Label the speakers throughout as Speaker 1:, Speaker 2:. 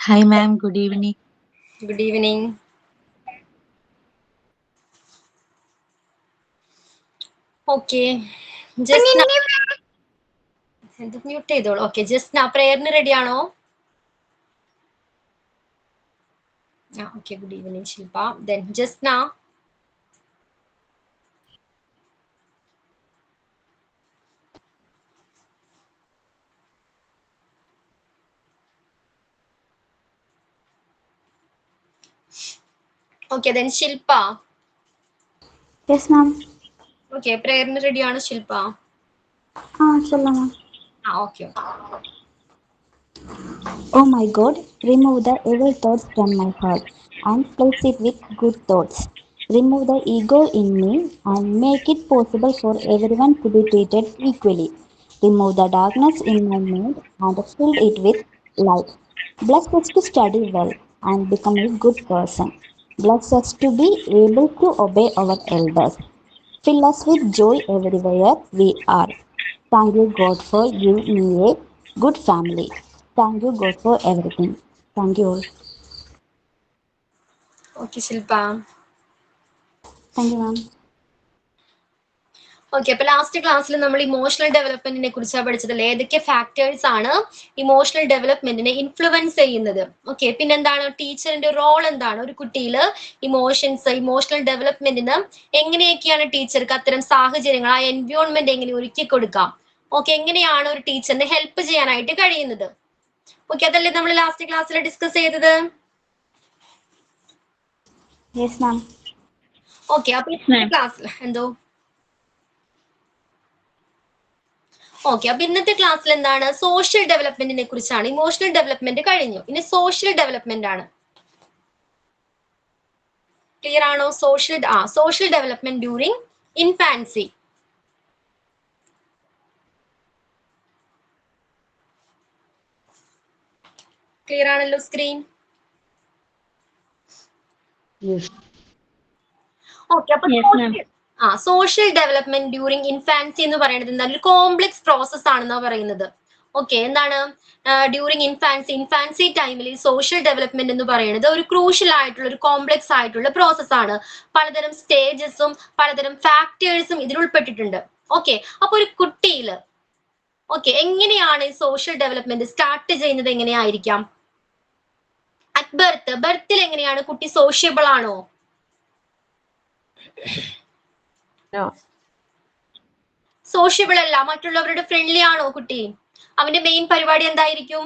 Speaker 1: Hi, ma'am. Good evening.
Speaker 2: Good evening. Okay. Just now. Mute ചെയ്തോളൂ. Okay. Just now. പ്രേയറിന് ready ആണോ? Okay. Good evening, Shilpa. Then just now. Okay. Then Shilpa.
Speaker 3: Yes, ma'am.
Speaker 2: Okay. പ്രേയറിന് ready ആണോ Shilpa?
Speaker 3: Chalo, ma'am.
Speaker 2: Okay.
Speaker 3: Oh my God, remove the evil thoughts from my heart and place it with good thoughts. Remove the ego in me and make it possible for everyone to be treated equally. Remove the darkness in my mind and fill it with light. Bless us to study well and become a good person. Bless us to be able to obey our elders. Fill us with joy everywhere we are. Thank you, God, for giving me a good family. Thank you, God, for everything. Thank you all.
Speaker 2: Okay, Shilpa.
Speaker 3: Thank you, ma'am.
Speaker 2: Okay, അപ്പൊ last ക്ലാസ്സിൽ നമ്മൾ emotional ഡെവലപ്മെന്റിനെ കുറിച്ചാണ് പഠിച്ചതല്ലേ? ഏതൊക്കെ factors ആണ് emotional ഡെവലപ്മെന്റിനെ influence ചെയ്യുന്നത്? Okay, പിന്നെന്താണ് ടീച്ചറിന്റെ role എന്താണ് ഒരു കുട്ടിയിൽ ഇമോഷണൽ ഡെവലപ്മെന്റിന് എങ്ങനെയൊക്കെയാണ് ടീച്ചർക്ക് അത്തരം സാഹചര്യങ്ങൾ, ആ എൻവയോൺമെന്റ് എങ്ങനെ ഒരുക്കി കൊടുക്കാം? ഓക്കെ, എങ്ങനെയാണ് ഒരു ടീച്ചറിനെ ഹെൽപ്പ് ചെയ്യാനായിട്ട് കഴിയുന്നത്? ഓക്കെ, അതല്ലേ നമ്മൾ ലാസ്റ്റ് ക്ലാസ്സിൽ ഡിസ്കസ് ചെയ്തത്?
Speaker 3: Yes, ma'am.
Speaker 2: ഓക്കെ, അപ്പൊ ക്ലാസ്സിൽ എന്തോ ഓക്കെ, അപ്പൊ ഇന്നത്തെ ക്ലാസ്സിൽ എന്താണ്? സോഷ്യൽ ഡെവലപ്മെന്റിനെ കുറിച്ചാണ്. ഇമോഷണൽ ഡെവലപ്മെന്റ് കഴിഞ്ഞു, ഇനി സോഷ്യൽ ഡെവലപ്മെന്റ് ആണ്. ക്ലിയർ ആണോ? Social development during infancy. Clear ആണല്ലോ സ്ക്രീൻ? ഓക്കെ, അപ്പൊ സോഷ്യൽ ഡെവലപ്മെന്റ് ഡ്യൂറിങ് ഇൻഫാൻസി എന്ന് പറയുന്നത് എന്താണ്? ഒരു കോംപ്ലക്സ് പ്രോസസ് ആണെന്നാ പറയുന്നത്. ഓക്കെ, എന്താണ് ഡ്യൂറിങ് ഇൻഫാൻസി ടൈമിൽ സോഷ്യൽ ഡെവലപ്മെന്റ് എന്ന് പറയുന്നത് ഒരു ക്രൂഷ്യൽ ആയിട്ടുള്ള ഒരു കോംപ്ലക്സ് ആയിട്ടുള്ള പ്രോസസ് ആണ്. പലതരം സ്റ്റേജസും പലതരം ഫാക്ടേഴ്സും ഇതിൽ ഉൾപ്പെട്ടിട്ടുണ്ട്. ഓക്കെ, അപ്പൊ ഒരു കുട്ടിയിൽ എങ്ങനെയാണ് ഈ സോഷ്യൽ ഡെവലപ്മെന്റ് സ്റ്റാർട്ട് ചെയ്യുന്നത്? എങ്ങനെയായിരിക്കാം? അറ്റ് ബർത്തിൽ എങ്ങനെയാണ്? കുട്ടി സോഷ്യബിൾ ആണോ? സോഷ്യബിൾ അല്ല. മറ്റുള്ളവരുടെ ഫ്രണ്ട്ലി ആണോ കുട്ടി? അവന്റെ മെയിൻ പരിപാടി എന്തായിരിക്കും?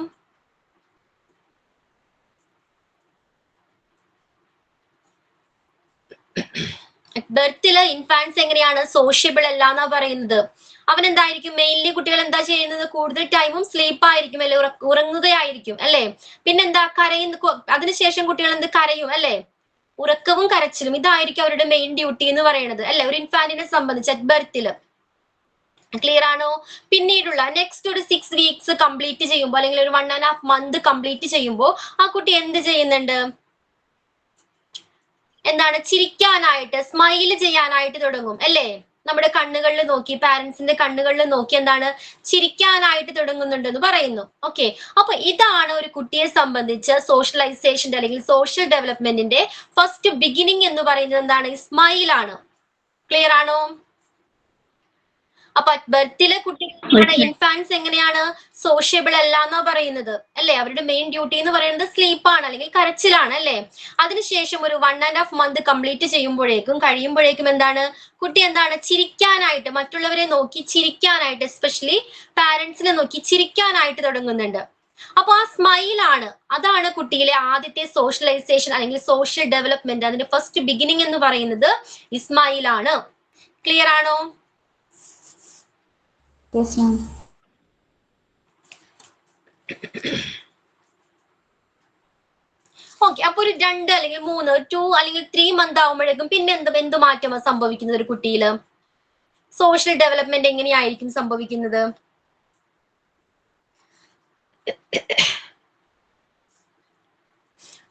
Speaker 2: ബർത്തില് ഇൻഫാൻസ് എങ്ങനെയാണ്? സോഷ്യബിൾ അല്ല എന്നാ പറയുന്നത്. അവൻ എന്തായിരിക്കും? മെയിൻലി കുട്ടികൾ എന്താ ചെയ്യുന്നത്? കൂടുതൽ ടൈമും സ്ലീപ്പ് ആയിരിക്കും അല്ലെ, ഉറങ്ങുകയായിരിക്കും അല്ലെ. പിന്നെന്താ? അതിനുശേഷം കുട്ടികൾ എന്ത് കരയും അല്ലെ. ഉറക്കവും കരച്ചിലും ഇതായിരിക്കും അവരുടെ മെയിൻ ഡ്യൂട്ടി എന്ന് പറയുന്നത് അല്ലെ, ഒരു ഇൻഫാന്റിനെ സംബന്ധിച്ച് അറ്റ് ബർത്തില്. ക്ലിയർ ആണോ? പിന്നീടുള്ള നെക്സ്റ്റ് ഒരു 6 വീക്സ് കംപ്ലീറ്റ് ചെയ്യുമ്പോൾ അല്ലെങ്കിൽ ഒരു 1.5 മന്ത് കംപ്ലീറ്റ് ചെയ്യുമ്പോൾ ആ കുട്ടി എന്ത് ചെയ്യുന്നുണ്ട്? എന്താണ്? ചിരിക്കാനായിട്ട്, സ്മൈൽ ചെയ്യാനായിട്ട് തുടങ്ങും അല്ലേ. നമ്മുടെ കണ്ണുകളിൽ നോക്കി, പാരന്റ്സിന്റെ കണ്ണുകളിൽ നോക്കി എന്താണ്? ചിരിക്കാനായിട്ട് തുടങ്ങുന്നുണ്ടെന്ന് പറയുന്നു. ഓക്കെ, അപ്പൊ ഇതാണ് ഒരു കുട്ടിയെ സംബന്ധിച്ച് സോഷ്യലൈസേഷന്റെ അല്ലെങ്കിൽ സോഷ്യൽ ഡെവലപ്മെന്റിന്റെ ഫസ്റ്റ് ബിഗിനിങ് എന്ന് പറയുന്നത് എന്താണ്? സ്മൈൽ ആണ്. ക്ലിയർ ആണോ? അപ്പൊ ബർത്തിലെ കുട്ടികളാണ് ഇൻഫാൻസ് എങ്ങനെയാണ്? സോഷ്യബിൾ അല്ല എന്നാ പറയുന്നത് അല്ലെ. അവരുടെ മെയിൻ ഡ്യൂട്ടി എന്ന് പറയുന്നത് സ്ലീപ്പാണ് അല്ലെങ്കിൽ കരച്ചിലാണ് അല്ലെ. അതിനുശേഷം ഒരു 1.5 മന്ത് കംപ്ലീറ്റ് കഴിയുമ്പോഴേക്കും എന്താണ്? കുട്ടി എന്താണ്? ചിരിക്കാനായിട്ട്, മറ്റുള്ളവരെ നോക്കി ചിരിക്കാനായിട്ട്, എസ്പെഷ്യലി പാരന്റ്സിനെ നോക്കി ചിരിക്കാനായിട്ട് തുടങ്ങുന്നുണ്ട്. അപ്പൊ ആ സ്മൈലാണ്, അതാണ് കുട്ടിയിലെ ആദ്യത്തെ സോഷ്യലൈസേഷൻ അല്ലെങ്കിൽ സോഷ്യൽ ഡെവലപ്മെന്റ്. അതിന്റെ ഫസ്റ്റ് ബിഗിനിങ് എന്ന് പറയുന്നത് ഈ സ്മൈലാണ്. ക്ലിയർ ആണോ?
Speaker 3: Yes, ma'am.
Speaker 2: ഓക്കെ, അപ്പൊ ഒരു 2 അല്ലെങ്കിൽ 3, 2 അല്ലെങ്കിൽ 3 മന്ത് ആവുമ്പോഴേക്കും പിന്നെ എന്ത് മാറ്റമാണ് സംഭവിക്കുന്നത് ഒരു കുട്ടിയിൽ? സോഷ്യൽ ഡെവലപ്മെന്റ് എങ്ങനെയായിരിക്കും സംഭവിക്കുന്നത്?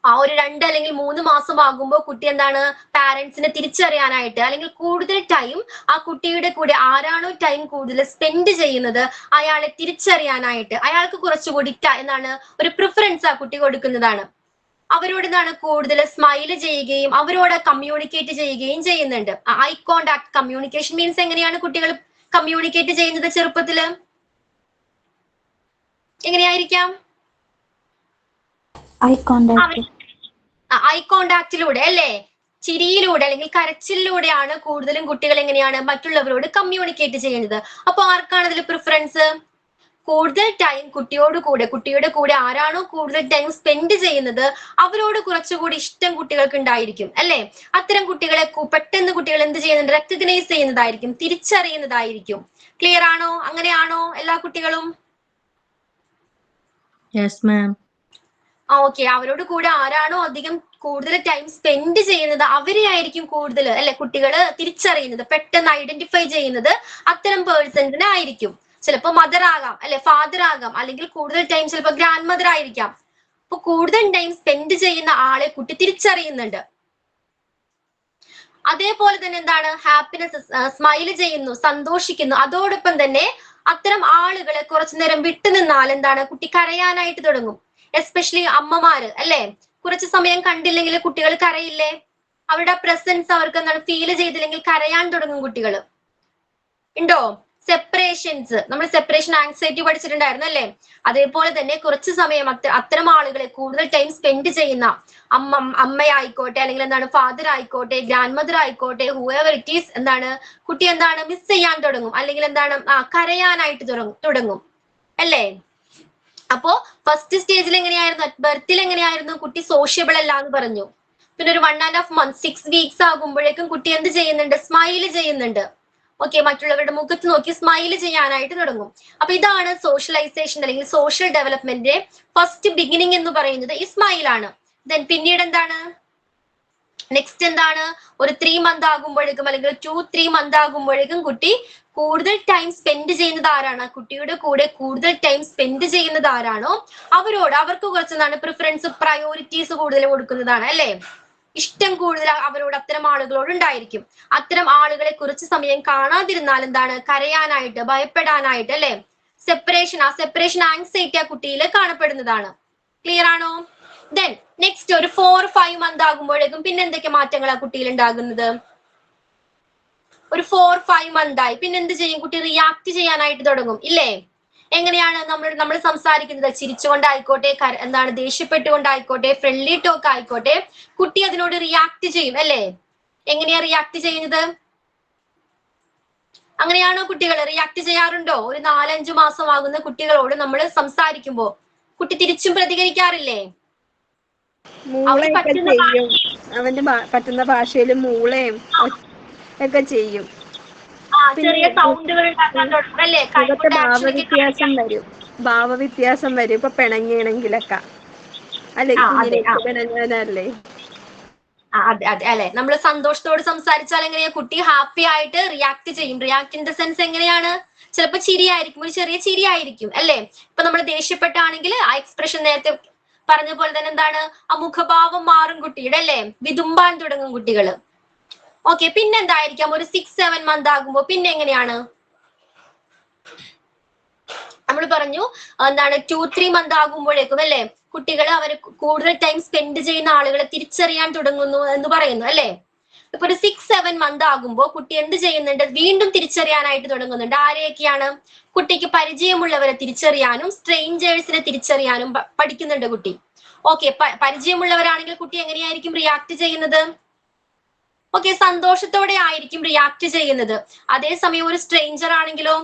Speaker 2: ആ ഒരു 2 അല്ലെങ്കിൽ 3 മാസം ആകുമ്പോൾ കുട്ടി എന്താണ് പാരന്റ്സിനെ തിരിച്ചറിയാനായിട്ട് അല്ലെങ്കിൽ കൂടുതൽ ടൈം ആ കുട്ടിയുടെ കൂടെ ആരാണോ ടൈം കൂടുതൽ സ്പെൻഡ് ചെയ്യുന്നത് അയാളെ തിരിച്ചറിയാനായിട്ട് അയാൾക്ക് കുറച്ചുകൂടി എന്താണ് ഒരു പ്രിഫറൻസ് ആ കുട്ടി കൊടുക്കുന്നതാണ്. അവരോട് എന്താണ് കൂടുതൽ സ്മൈൽ ചെയ്യുകയും അവരോട് കമ്മ്യൂണിക്കേറ്റ് ചെയ്യുകയും ചെയ്യുന്നുണ്ട്. ഐ കോണ്ടാക്ട് കമ്മ്യൂണിക്കേഷൻ മീൻസ് എങ്ങനെയാണ് കുട്ടികൾ കമ്മ്യൂണിക്കേറ്റ് ചെയ്യുന്നത് ചെറുപ്പത്തില്? എങ്ങനെയായിരിക്കാം?
Speaker 3: eye contact,
Speaker 2: ഐ കോണ്ടാക്റ്റിലൂടെ അല്ലേ, ചിരിയിലൂടെ അല്ലെങ്കിൽ കരച്ചിലൂടെയാണ് കൂടുതലും കുട്ടികൾ എങ്ങനെയാണ് മറ്റുള്ളവരോട് കമ്മ്യൂണിക്കേറ്റ് ചെയ്യുന്നത്. അപ്പൊ ആർക്കാണ് അതിൽ പ്രിഫറൻസ്? കൂടുതൽ ടൈം കുട്ടിയുടെ കൂടെ ആരാണോ കൂടുതൽ ടൈം സ്പെൻഡ് ചെയ്യുന്നത് അവരോട് കുറച്ചുകൂടി ഇഷ്ടം കുട്ടികൾക്ക് ഉണ്ടായിരിക്കും അല്ലെ. അത്തരം കുട്ടികളെ പെട്ടെന്ന് കുട്ടികൾ എന്ത് ചെയ്യുന്നുണ്ട്? റെക്കഗ്നൈസ് ചെയ്യുന്നതായിരിക്കും, തിരിച്ചറിയുന്നതായിരിക്കും. ക്ലിയർ ആണോ? അങ്ങനെയാണോ എല്ലാ കുട്ടികളും?
Speaker 1: Yes ma'am.
Speaker 2: ഓക്കെ. അവരോട് കൂടെ ആരാണോ അധികം കൂടുതൽ ടൈം സ്പെൻഡ് ചെയ്യുന്നത് അവരെ ആയിരിക്കും കൂടുതൽ അല്ലെ കുട്ടികൾ തിരിച്ചറിയുന്നത്, പെട്ടെന്ന് ഐഡന്റിഫൈ ചെയ്യുന്നത് അത്തരം പേഴ്സൺസിനെ ആയിരിക്കും. ചിലപ്പോൾ മദർ ആകാം അല്ലെ, ഫാദർ ആകാം, അല്ലെങ്കിൽ കൂടുതൽ ടൈം ചിലപ്പോൾ ഗ്രാൻഡ് മദർ ആയിരിക്കാം. അപ്പൊ കൂടുതൽ ടൈം സ്പെൻഡ് ചെയ്യുന്ന ആളെ കുട്ടി തിരിച്ചറിയുന്നുണ്ട്. അതേപോലെ തന്നെ എന്താണ് ഹാപ്പിനെസ്, സ്മൈല് ചെയ്യുന്നു, സന്തോഷിക്കുന്നു. അതോടൊപ്പം തന്നെ അത്തരം ആളുകളെ കുറച്ചു നേരം വിട്ടുനിന്നാൽ എന്താണ് കുട്ടി കരയാനായിട്ട് തുടങ്ങും. എസ്പെഷ്യലി അമ്മമാര് അല്ലെ, കുറച്ചു സമയം കണ്ടില്ലെങ്കിൽ കുട്ടികൾ കരയില്ലേ? അവരുടെ പ്രസൻസ് അവർക്ക് എന്താണ് ഫീല് ചെയ്തില്ലെങ്കിൽ കരയാൻ തുടങ്ങും കുട്ടികൾ. ഉണ്ടോ? സെപ്പറേഷൻസ്, നമ്മൾ സെപ്പറേഷൻ ആങ്സൈറ്റി പഠിച്ചിട്ടുണ്ടായിരുന്നു അല്ലെ. അതേപോലെ തന്നെ കുറച്ചു സമയം അത്തരം ആളുകളെ കൂടുതൽ ടൈം സ്പെൻഡ് ചെയ്യുന്ന അമ്മയായിക്കോട്ടെ, അല്ലെങ്കിൽ എന്താണ് ഫാദർ ആയിക്കോട്ടെ, ഗ്രാൻഡ് മദർ ആയിക്കോട്ടെ, ഹൂഎവർ ഇറ്റ് ഈസ്, എന്താണ് കുട്ടി എന്താണ് മിസ് ചെയ്യാൻ തുടങ്ങും, അല്ലെങ്കിൽ എന്താണ് കരയാനായിട്ട് തുടങ്ങും അല്ലേ. അപ്പോ ഫസ്റ്റ് സ്റ്റേജിൽ എങ്ങനെയായിരുന്നു? അറ്റ് ബർത്തിൽ എങ്ങനെയായിരുന്നു? കുട്ടി സോഷ്യബിൾ അല്ല എന്ന് പറഞ്ഞു. പിന്നെ ഒരു 1.5 months 6 weeks ആകുമ്പോഴേക്കും കുട്ടി എന്ത് ചെയ്യുന്നുണ്ട്? സ്മൈല് ചെയ്യുന്നുണ്ട്. ഓക്കെ, മറ്റുള്ളവരുടെ മുഖത്ത് നോക്കി സ്മൈല് ചെയ്യാനായിട്ട് തുടങ്ങും. അപ്പൊ ഇതാണ് സോഷ്യലൈസേഷൻ അല്ലെങ്കിൽ സോഷ്യൽ ഡെവലപ്മെന്റിന്റെ ഫസ്റ്റ് ബിഗിനിങ് എന്ന് പറയുന്നത് ഈ സ്മൈലാണ്. ദെൻ പിന്നീട് എന്താണ്? നെക്സ്റ്റ് എന്താണ്? ഒരു 3 months ആകുമ്പോഴേക്കും അല്ലെങ്കിൽ 2-3 months ആകുമ്പോഴേക്കും കുട്ടി കൂടുതൽ ടൈം സ്പെൻഡ് ചെയ്യുന്നത് ആരാണ്? കുട്ടിയുടെ കൂടെ കൂടുതൽ ടൈം സ്പെൻഡ് ചെയ്യുന്നത് ആരാണോ അവർക്ക് കുറച്ചെന്താണ് പ്രിഫറൻസ്, പ്രയോറിറ്റീസ് കൂടുതൽ കൊടുക്കുന്നതാണ് അല്ലെ. ഇഷ്ടം കൂടുതൽ അവരോട് അത്തരം ആളുകളോട് ഉണ്ടായിരിക്കും. അത്തരം ആളുകളെ കുറച്ച് സമയം കാണാതിരുന്നാൽ എന്താണ്? കരയാനായിട്ട്, ഭയപ്പെടാനായിട്ട് അല്ലെ. സെപ്പറേഷൻ ആങ്സൈറ്റി ആ കുട്ടിയിൽ കാണപ്പെടുന്നതാണ്. ക്ലിയർ ആണോ? ദെൻ നെക്സ്റ്റ് ഒരു 4-5 months ആകുമ്പോഴേക്കും പിന്നെ എന്തൊക്കെ മാറ്റങ്ങളാ കുട്ടിയിൽ ഉണ്ടാകുന്നത്? ഒരു 4-5 months ആയി പിന്നെ എന്ത് ചെയ്യും? കുട്ടി റിയാക്ട് ചെയ്യാനായിട്ട് തുടങ്ങും ഇല്ലേ. എങ്ങനെയാണ് നമ്മൾ സംസാരിക്കുന്നത്? ചിരിച്ചുകൊണ്ടായിക്കോട്ടെ, എന്താണ് ദേഷ്യപ്പെട്ടുകൊണ്ടായിക്കോട്ടെ, ഫ്രണ്ട്ലി ടോക്ക് ആയിക്കോട്ടെ, കുട്ടി അതിനോട് റിയാക്ട് ചെയ്യും അല്ലേ. എങ്ങനെയാ റിയാക്ട് ചെയ്യുന്നത്? അങ്ങനെയാണോ കുട്ടികൾ റിയാക്ട് ചെയ്യാറുണ്ടോ? ഒരു 4-5 മാസം ആകുന്ന കുട്ടികളോട് നമ്മൾ സംസാരിക്കുമ്പോ കുട്ടി തിരിച്ചും പ്രതികരിക്കാറില്ലേ?
Speaker 4: മൂളയൊക്കെ ചെയ്യും. അവന്റെ പറ്റുന്ന ഭാഷയിൽ മൂളയും ഒക്കെ ചെയ്യും.
Speaker 2: ചെറിയ സൗണ്ടുകൾ ഉണ്ടാക്കാൻ തുടങ്ങും അല്ലേ.
Speaker 4: ഭാവവ്യത്യാസം വരും ഇപ്പൊ പിണങ്ങിയാണെങ്കിലൊക്കെ അല്ലെ, പിണങ്ങാനല്ലേ.
Speaker 2: അതെ അതെ അല്ലെ. നമ്മൾ സന്തോഷത്തോട് സംസാരിച്ചാൽ എങ്ങനെയാ? കുട്ടി ഹാപ്പി ആയിട്ട് റിയാക്ട് ചെയ്യും. റിയാക്ട് ഇൻ ദ സെൻസ് എങ്ങനെയാണ്? ചിലപ്പോ ചിരിയായിരിക്കും, ഒരു ചെറിയ ചിരിയായിരിക്കും അല്ലെ. ഇപ്പൊ നമ്മൾ ദേഷ്യപ്പെട്ടാണെങ്കിൽ ആ എക്സ്പ്രഷൻ നേരത്തെ പറഞ്ഞ പോലെ തന്നെ എന്താണ്? ആ മുഖഭാവം മാറും കുട്ടിയുടെ അല്ലെ. വിതുമ്പാൻ തുടങ്ങും കുട്ടികള്. ഓക്കെ, പിന്നെ എന്തായിരിക്കാം? ഒരു 6-7 months ആകുമ്പോ പിന്നെ എങ്ങനെയാണ്? നമ്മൾ പറഞ്ഞു എന്താണ് 2-3 months ആകുമ്പോഴേക്കും അല്ലെ കുട്ടികൾ അവർ കൂടുതൽ ടൈം സ്പെൻഡ് ചെയ്യുന്ന ആളുകളെ തിരിച്ചറിയാൻ തുടങ്ങുന്നു എന്ന് പറയുന്നു അല്ലെ. ഇപ്പൊ ഒരു 6-7 months ആകുമ്പോൾ കുട്ടി എന്ത് ചെയ്യുന്നുണ്ട്? വീണ്ടും തിരിച്ചറിയാനായിട്ട് തുടങ്ങുന്നുണ്ട്. ആരെയൊക്കെയാണ്? കുട്ടിക്ക് പരിചയമുള്ളവരെ തിരിച്ചറിയാനും സ്ട്രേഞ്ചേഴ്സിനെ തിരിച്ചറിയാനും പഠിക്കുന്നുണ്ട് കുട്ടി. ഓക്കെ, പരിചയമുള്ളവരാണെങ്കിൽ കുട്ടി എങ്ങനെയായിരിക്കും റിയാക്ട് ചെയ്യുന്നത്? ഓക്കെ, സന്തോഷത്തോടെ ആയിരിക്കും റിയാക്ട് ചെയ്യുന്നത്. അതേസമയം ഒരു സ്ട്രേഞ്ചർ ആണെങ്കിലോ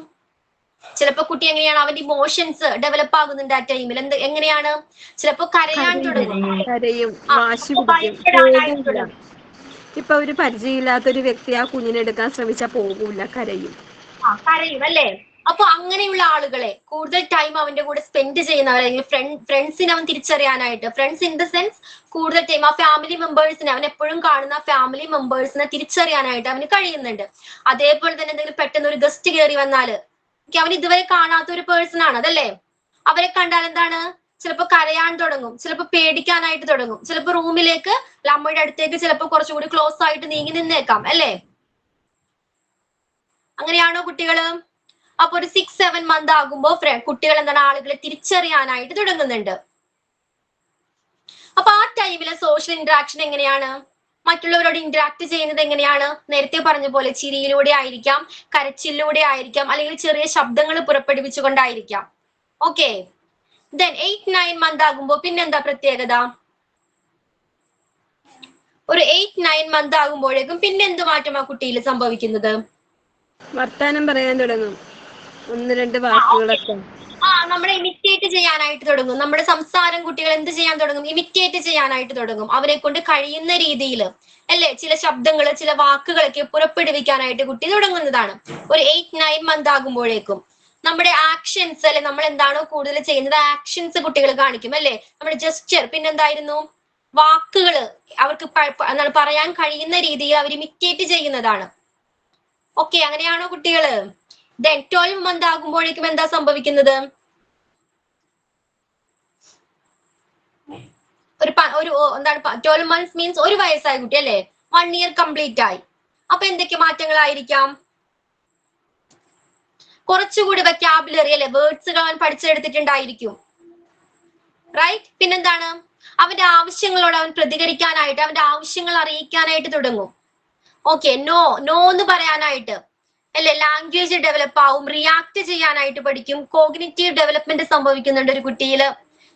Speaker 2: ചിലപ്പോ കുട്ടി എങ്ങനെയാണ്? അവന്റെ ഇമോഷൻസ് ഡെവലപ്പ് ആകുന്നുണ്ട് ആ ടൈമിൽ. എങ്ങനെയാണ്? ചിലപ്പോ കരയാൻ തുടങ്ങും,
Speaker 4: തുടങ്ങും. ഇപ്പൊ ഒരു പരിചയമില്ലാത്തൊരു വ്യക്തി ആ കുഞ്ഞിനെടുക്കാൻ ശ്രമിച്ചാൽ പോകൂല, കരയും
Speaker 2: അല്ലേ. അപ്പൊ അങ്ങനെയുള്ള ആളുകളെ കൂടുതൽ ടൈം അവന്റെ കൂടെ സ്പെൻഡ് ചെയ്യുന്നവർ, അല്ലെങ്കിൽ ഫ്രണ്ട്സിനെ അവൻ തിരിച്ചറിയാനായിട്ട്, ഫ്രണ്ട്സ് ഇൻ ദ സെൻസ് കൂടുതൽ ടൈം ആ ഫാമിലി മെമ്പേഴ്സിനെ, അവൻ എപ്പോഴും കാണുന്ന ഫാമിലി മെമ്പേഴ്സിനെ തിരിച്ചറിയാനായിട്ട് അവന് കഴിയുന്നുണ്ട്. അതേപോലെ തന്നെ എന്തെങ്കിലും പെട്ടെന്ന് ഒരു ഗസ്റ്റ് കയറി വന്നാല് അവൻ ഇതുവരെ കാണാത്ത ഒരു പേഴ്സൺ ആണ് അതല്ലേ. അവരെ കണ്ടാൽ എന്താണ്? ചിലപ്പോൾ കരയാൻ തുടങ്ങും, ചിലപ്പോൾ പേടിക്കാനായിട്ട് തുടങ്ങും, ചിലപ്പോൾ റൂമിലേക്ക് അമ്മയുടെ അടുത്തേക്ക് ചിലപ്പോൾ കുറച്ചുകൂടി ക്ലോസ് ആയിട്ട് നീങ്ങി നിന്നേക്കാം, അല്ലേ? അങ്ങനെയാണോ കുട്ടികള്? അപ്പൊ ഒരു 6-7 മന്ത് ആകുമ്പോ കുട്ടികൾ എന്താണ് ആളുകളെ തിരിച്ചറിയാനായിട്ട് തുടങ്ങുന്നുണ്ട്. അപ്പൊ ആ ടൈമിലെ സോഷ്യൽ ഇന്ററാക്ഷൻ എങ്ങനെയാണ്? മറ്റുള്ളവരോട് ഇന്ററാക്ട് ചെയ്യുന്നത് എങ്ങനെയാണ്? നേരത്തെ പറഞ്ഞ പോലെ ചിരിയിലൂടെ ആയിരിക്കാം, കരച്ചിലൂടെ ആയിരിക്കാം, അല്ലെങ്കിൽ ചെറിയ ശബ്ദങ്ങൾ പുറപ്പെടുവിച്ചുകൊണ്ടായിരിക്കാം. ഓക്കെ. ദെൻ 8-9 മന്ത് ആകുമ്പോ പിന്നെന്താ പ്രത്യേകത? ഒരു 8-9 മന്ത് ആകുമ്പോഴേക്കും പിന്നെ എന്ത് മാറ്റം ആ കുട്ടിയിൽ സംഭവിക്കുന്നത്?
Speaker 4: വർത്താനം പറയാൻ തുടങ്ങും, 1-2 വാക്കുകളൊക്കെ.
Speaker 2: നമ്മളെ ഇമിറ്റേറ്റ് ചെയ്യാനായിട്ട് തുടങ്ങും. നമ്മുടെ സംസാരം കുട്ടികൾ എന്ത് ചെയ്യാൻ തുടങ്ങും? ഇമിറ്റേറ്റ് ചെയ്യാനായിട്ട് തുടങ്ങും. അവരെ കൊണ്ട് കഴിയുന്ന രീതിയിൽ, അല്ലെ, ചില ശബ്ദങ്ങൾ, ചില വാക്കുകളൊക്കെ പുറപ്പെടുവിക്കാനായിട്ട് കുട്ടി തുടങ്ങുന്നതാണ്. ഒരു 8-9 മന്ത് ആകുമ്പോഴേക്കും നമ്മുടെ ആക്ഷൻസ്, അല്ലെ, നമ്മൾ എന്താണോ കൂടുതൽ ചെയ്യുന്നത് ആക്ഷൻസ് കുട്ടികൾ കാണിക്കും, അല്ലെ? നമ്മുടെ ജെസ്ചർ, പിന്നെന്തായിരുന്നു, വാക്കുകള് അവർക്ക് എന്താണ് പറയാൻ കഴിയുന്ന രീതിയിൽ അവർ ഇമിറ്റേറ്റ് ചെയ്യുന്നതാണ്. ഓക്കെ, അങ്ങനെയാണോ കുട്ടികള്? ദെൻ 12 മന്ത് ആകുമ്പോഴേക്കും എന്താ സംഭവിക്കുന്നത്? ഒരു എന്താണ് 12 മന്ത്സ് മീൻസ് 1 വയസ്സായ കുട്ടി, അല്ലെ? 1 ഇയർ കംപ്ലീറ്റ് ആയി. അപ്പൊ എന്തൊക്കെ മാറ്റങ്ങളായിരിക്കാം? കുറച്ചുകൂടി വെക്കാബുലറി, അല്ലെ, വേർഡ്സുകൾ അവൻ പഠിച്ചെടുത്തിട്ടുണ്ടായിരിക്കും. റൈറ്റ്? പിന്നെന്താണ്? അവന്റെ ആവശ്യങ്ങളോട് അവൻ പ്രതികരിക്കാനായിട്ട്, അവന്റെ ആവശ്യങ്ങൾ അറിയിക്കാനായിട്ട് തുടങ്ങും. ഓക്കെ, നോ എന്ന് പറയാനായിട്ട്, അല്ലെ? ലാംഗ്വേജ് ഡെവലപ്പ് ആവും, റിയാക്ട് ചെയ്യാനായിട്ട് പഠിക്കും, കോഗ്നിറ്റീവ് ഡെവലപ്മെന്റ് സംഭവിക്കുന്നുണ്ട് ഒരു കുട്ടിയിൽ,